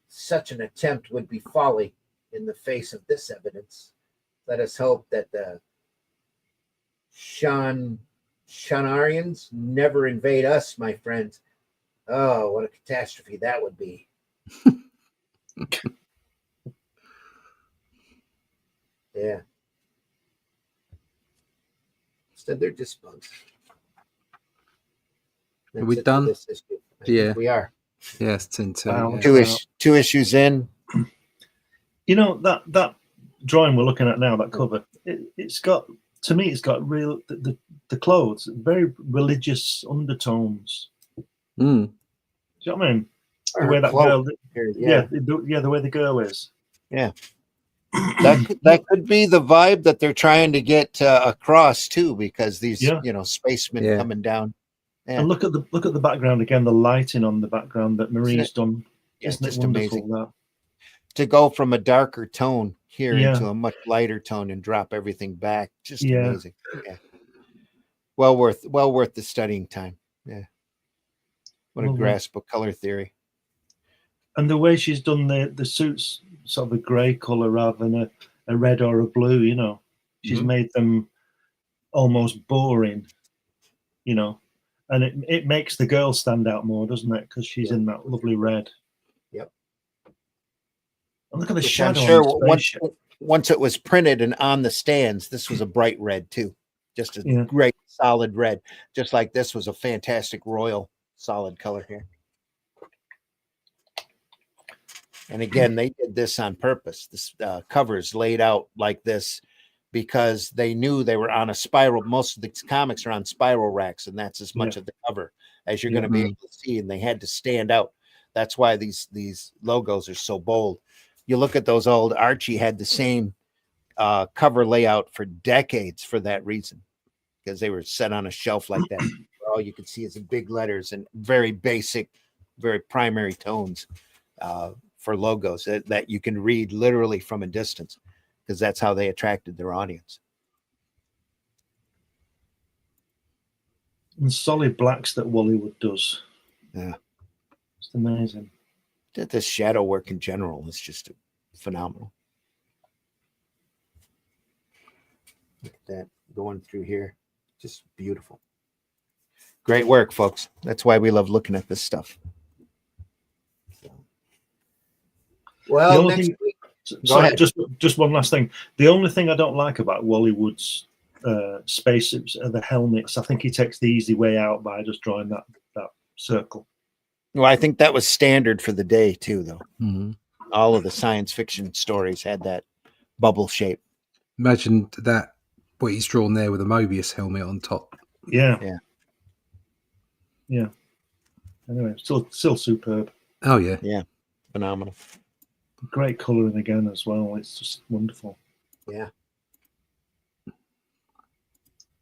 Such an attempt would be folly in the face of this evidence. Let us hope that the Shanarians never invade us, my friends. Oh, what a catastrophe that would be. Yeah. Instead, they're just bugs. Are we done? Yeah, we are. Yes, 10-2. Wow. Yeah. Two issues in. That drawing we're looking at now, that cover, it's got, to me, it's got real the clothes, very religious undertones. Mm. Do you know what I mean? The way that girl, the way the girl is. Yeah. That could be the vibe that they're trying to get across too, because these spacemen coming down. Yeah. And look at the background again, the lighting on the background that Marie's done. Yeah, Isn't just it wonderful? amazing. That? To go from a darker tone here into a much lighter tone and drop everything back, just amazing. Yeah. Well worth the studying time. Yeah. What a Lovely. grasp of color theory. And the way she's done the suits, sort of a grey colour rather than a red or a blue, you know. She's Mhm. made them almost boring, you know. And it makes the girl stand out more, doesn't it? Because she's in that lovely red. Yep. And look at the Which I'm shadow sure on the spaceship. once it was printed and on the stands, this was a bright red too. Just a Yeah. great solid red. Just like this was a fantastic royal solid color here. And again, they did this on purpose. This cover is laid out like this because they knew they were on a spiral. Most of these comics are on spiral racks, and that's as much of the cover as you're going to be able to see. And they had to stand out. That's why these logos are so bold. You look at those old Archie had the same cover layout for decades for that reason, because they were set on a shelf like that. All you could see is in big letters and very basic, very primary tones for logos that you can read literally from a distance, because that's how they attracted their audience. And solid blacks that Wally Wood does. Yeah. It's amazing. The shadow work in general is just phenomenal. Look at that going through here. Just beautiful. Great work, folks. That's why we love looking at this stuff. So. Well, next week. Sorry, just one last thing. The only thing I don't like about Wally Wood's spacesuits are the helmets. I think he takes the easy way out by just drawing that circle. Well, I think that was standard for the day too, though. Mm-hmm. All of the science fiction stories had that bubble shape. Imagine that, what he's drawn there with a Mobius helmet on top. Yeah. Yeah. Yeah. Anyway, still superb. Oh, yeah. Yeah. Phenomenal. Great colouring again as well. It's just wonderful. Yeah.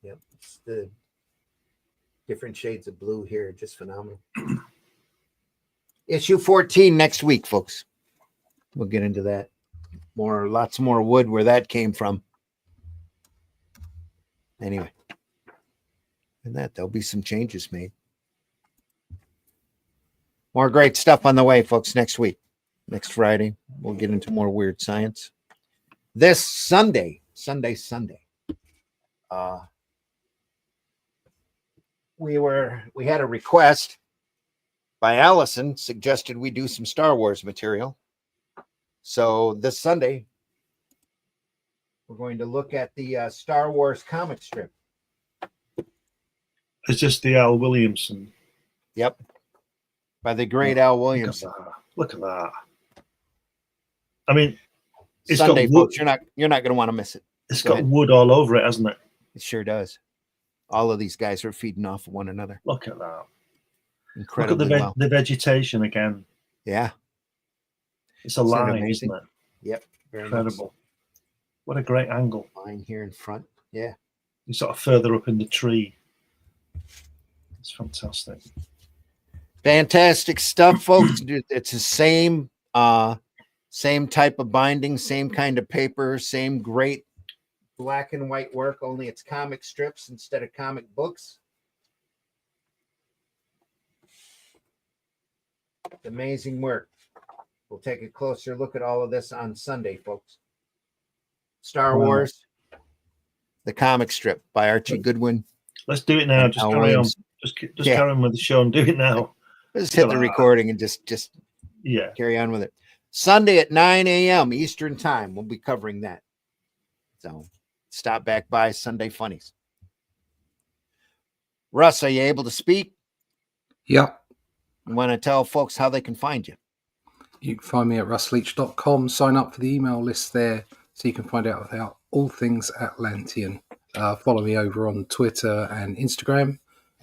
Yep. It's the different shades of blue here. Just phenomenal. Issue 14 next week, folks. We'll get into that. Lots more Wood, where that came from. Anyway. And there'll be some changes made. More great stuff on the way, folks, next week. Next Friday, we'll get into more weird science. This Sunday. We had a request by Allison, suggested we do some Star Wars material. So this Sunday, we're going to look at the Star Wars comic strip. It's just the Al Williamson. Yep. By the great Al Williamson. Look at that. I mean, it's Sunday, got wood. folks, you're not going to want to miss it. It's got wood all over it, hasn't it? It sure does. All of these guys are feeding off of one another. Look at that. Incredibly Look at well. the vegetation again. Yeah. It's alive, amazing? isn't it? Yep. Very Incredible. What a great angle. Line here in front. Yeah. You're sort of further up in the tree. It's fantastic. Fantastic stuff, folks. It's the same type of binding, same kind of paper, same great black and white work, only it's comic strips instead of comic books. Amazing work. We'll take a closer look at all of this on Sunday, folks. Star Wars, the comic strip by Archie Goodwin. Let's do it now. Just carry on. Just carry on with the show and do it now. Let's hit the recording and just carry on with it. Sunday at 9 a.m. Eastern time, we'll be covering that. So stop back by Sunday Funnies. Russ, are you able to speak? Yep. You want to tell folks how they can find you? You can find me at russleach.com. Sign up for the email list there so you can find out about all things Atlantean. Follow me over on Twitter and Instagram,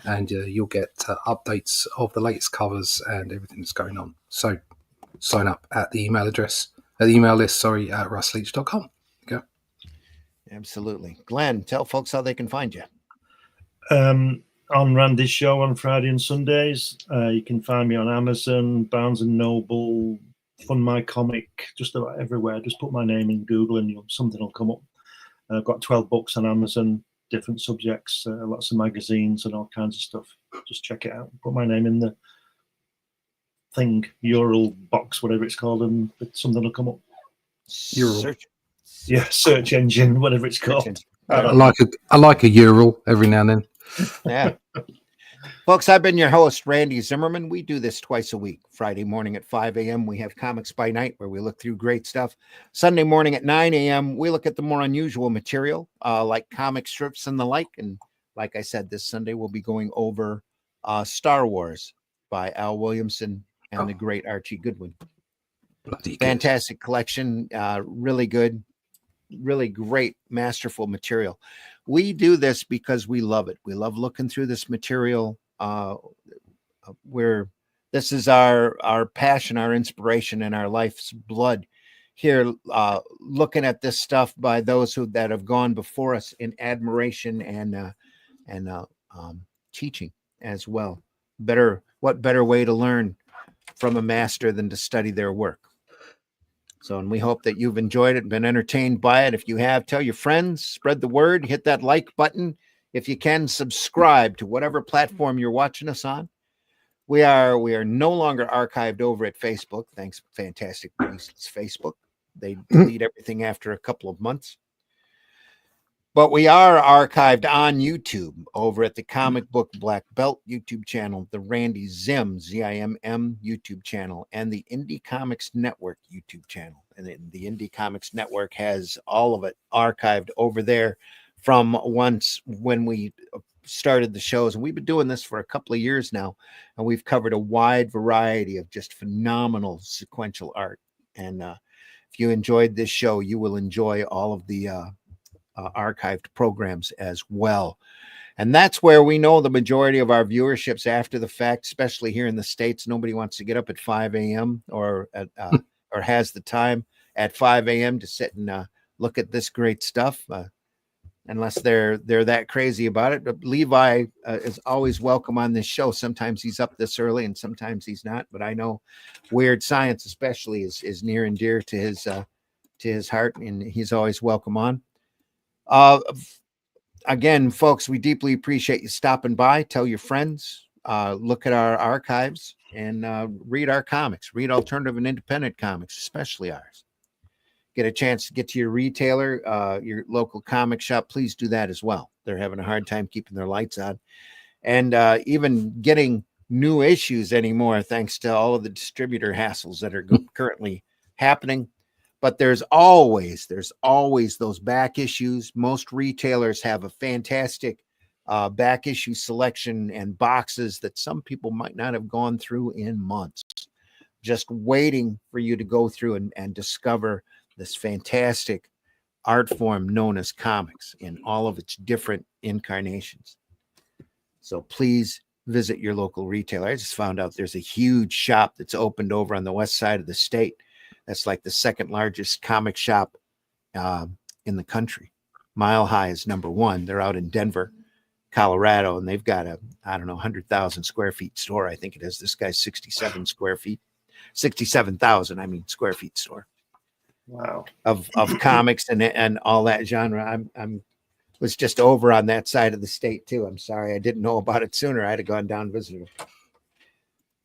and you'll get updates of the latest covers and everything that's going on. So sign up at the email list, at russleach.com. Go. Absolutely. Glenn, tell folks how they can find you. On Randy's show on Friday and Sundays. You can find me on Amazon, Barnes & Noble, Fund My Comic, just about everywhere. Just put my name in Google and something will come up. I've got 12 books on Amazon, different subjects, lots of magazines and all kinds of stuff. Just check it out. Put my name in the thing, URL box, whatever it's called, and something will come up. Search. Yeah, search engine, whatever it's Search called. engine. I I don't know. like a Ural every now and then. Yeah. Folks, I've been your host, Randy Zimmerman. We do this twice a week. Friday morning at 5 a.m., we have Comics by Night, where we look through great stuff. Sunday morning at 9 a.m., we look at the more unusual material, like comic strips and the like. And like I said, this Sunday, we'll be going over Star Wars by Al Williamson and the great Archie Goodwin. Bloody good. Fantastic collection, really good, really great, masterful material. We do this because we love it. We love looking through this material. Where this is our passion, our inspiration, and our life's blood. Here, looking at this stuff by those that have gone before us in admiration and teaching as well. What better way to learn from a master than to study their work? So, and we hope that you've enjoyed it and been entertained by it. If you have, tell your friends, spread the word, hit that like button. If you can, subscribe to whatever platform you're watching us on. We are no longer archived over at Facebook. Thanks, Fantastic Beasts Facebook. They delete everything after a couple of months. But we are archived on YouTube over at the Comic Book Black Belt YouTube channel, the Randy Zim, Z-I-M-M YouTube channel, and the Indie Comics Network YouTube channel. And the Indie Comics Network has all of it archived over there from once when we started the shows. And we've been doing this for a couple of years now, and we've covered a wide variety of just phenomenal sequential art. And if you enjoyed this show, you will enjoy all of the archived programs as well. And that's where we know the majority of our viewerships after the fact, especially here in the States. Nobody wants to get up at 5 a.m. or has the time at 5 a.m. to sit and look at this great stuff. Unless they're that crazy about it. But Levi is always welcome on this show. Sometimes he's up this early and sometimes he's not. But I know Weird Science especially is near and dear to his heart, and he's always welcome on. Again, folks, we deeply appreciate you stopping by. Tell your friends, look at our archives, and read our comics. Read alternative and independent comics, especially ours. Get a chance to get to your retailer, your local comic shop, please do that as well. They're having a hard time keeping their lights on. And even getting new issues anymore, thanks to all of the distributor hassles that are currently happening. But there's always those back issues. Most retailers have a fantastic back issue selection and boxes that some people might not have gone through in months, just waiting for you to go through and discover this fantastic art form known as comics in all of its different incarnations. So please visit your local retailer. I just found out there's a huge shop that's opened over on the west side of the state. That's like the second largest comic shop in the country. Mile High is number one. They're out in Denver, Colorado, and they've got 100,000 square feet store. I think it is. This guy's 67 square feet, 67,000. Square feet store. Wow. Of comics and all that genre. I'm was just over on that side of the state too. I'm sorry I didn't know about it sooner. I'd have gone down and visited.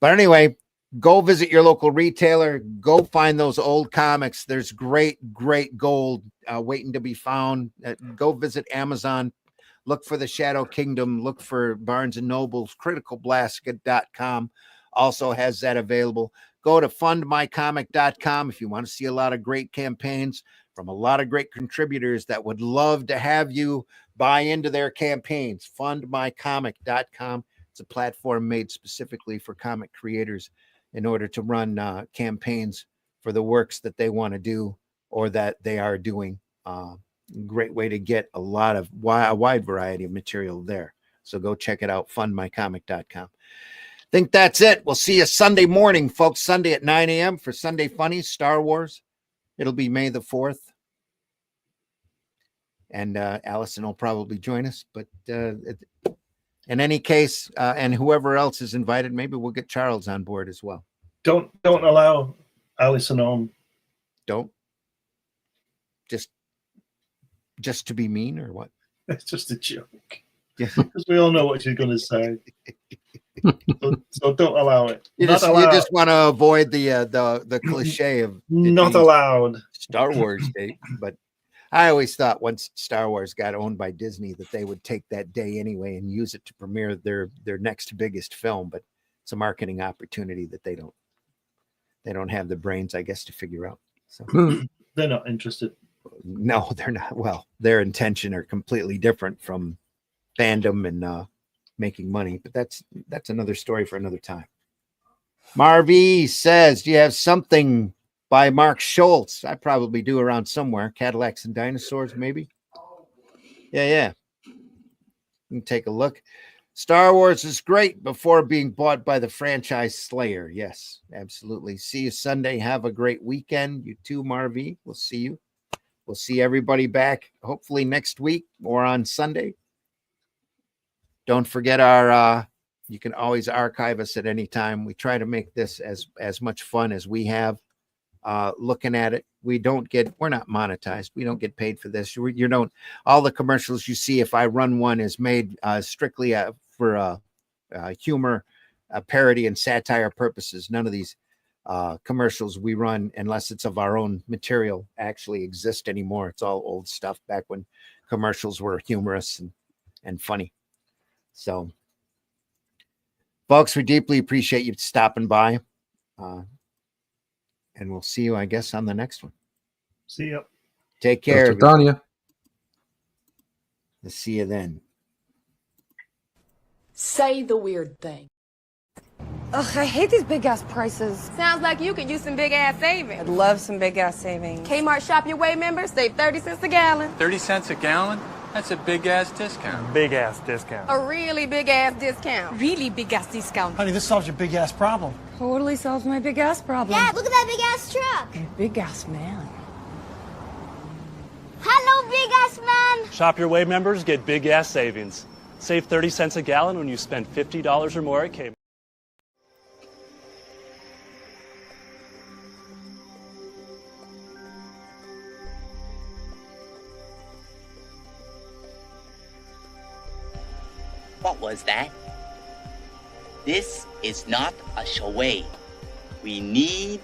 But anyway, go visit your local retailer. Go find those old comics. There's great gold waiting to be found. Go visit Amazon. Look for the Shadow Kingdom. Look for Barnes and Noble's. CriticalBlasket.com also has that available. Go to fundmycomic.com if you want to see a lot of great campaigns from a lot of great contributors that would love to have you buy into their campaigns. Fundmycomic.com. It's a platform made specifically for comic creators in order to run campaigns for the works that they want to do or that they are doing. Great way to get a wide variety of material there. So go check it out, fundmycomic.com. Think that's it. We'll see you Sunday morning, folks. Sunday at 9 a.m. for Sunday Funnies, Star Wars. It'll be May the 4th. And Allison will probably join us. But in any case, and whoever else is invited, maybe we'll get Charles on board as well. Don't allow Allison on. Don't? Just to be mean or what? It's just a joke. Yeah. Because we all know what she's going to say. So don't allow it. You Not just allowed. want to avoid the cliche of it Not being allowed. Star Wars Day. But I always thought once Star Wars got owned by Disney that they would take that day anyway and use it to premiere their next biggest film. But it's a marketing opportunity that they don't have the brains, I guess, to figure out. So They're not interested. no, they're not. Well, their intention are completely different from fandom and making money. But that's another story for another time. Marv says, do you have something by Mark Schultz? I probably do around somewhere. Cadillacs and Dinosaurs, maybe. Yeah. You can take a look. Star Wars is great before being bought by the franchise slayer. Yes, absolutely. See you Sunday. Have a great weekend. You too, Marv. We'll see you. We'll see everybody back hopefully next week or on Sunday. Don't forget our you can always archive us at any time. We try to make this as much fun as we have looking at it. We're not monetized. We don't get paid for this. You don't, all the commercials you see, if I run one, is made strictly for humor, parody, and satire purposes. None of these commercials we run, unless it's of our own material, actually exist anymore. It's all old stuff back when commercials were humorous and funny. So, folks, we deeply appreciate you stopping by. And we'll see you, I guess, on the next one. See ya. Take care. Dania. We'll see you then. Say the weird thing. Ugh, I hate these big ass prices. Sounds like you could use some big ass savings. I'd love some big ass savings. Kmart Shop Your Way members save 30 cents a gallon. 30 cents a gallon? That's a big ass discount. Big ass discount. A really big ass discount. Really big ass discount. Honey, this solves your big ass problem. Totally solves my big ass problem. Dad, look at that big ass truck. Big ass man. Hello, big ass man. Shop Your Way members get big ass savings. Save 30 cents a gallon when you spend $50 or more at Kmart. What was that? This is not a charade. We need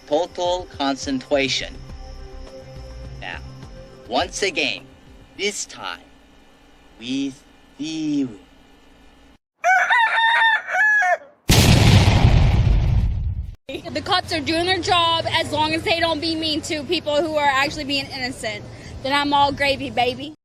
total concentration. Now, once again, this time, with you. The cops are doing their job as long as they don't be mean to people who are actually being innocent. Then I'm all gravy, baby.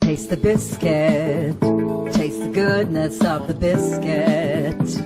Taste the biscuit, taste the goodness of the biscuit.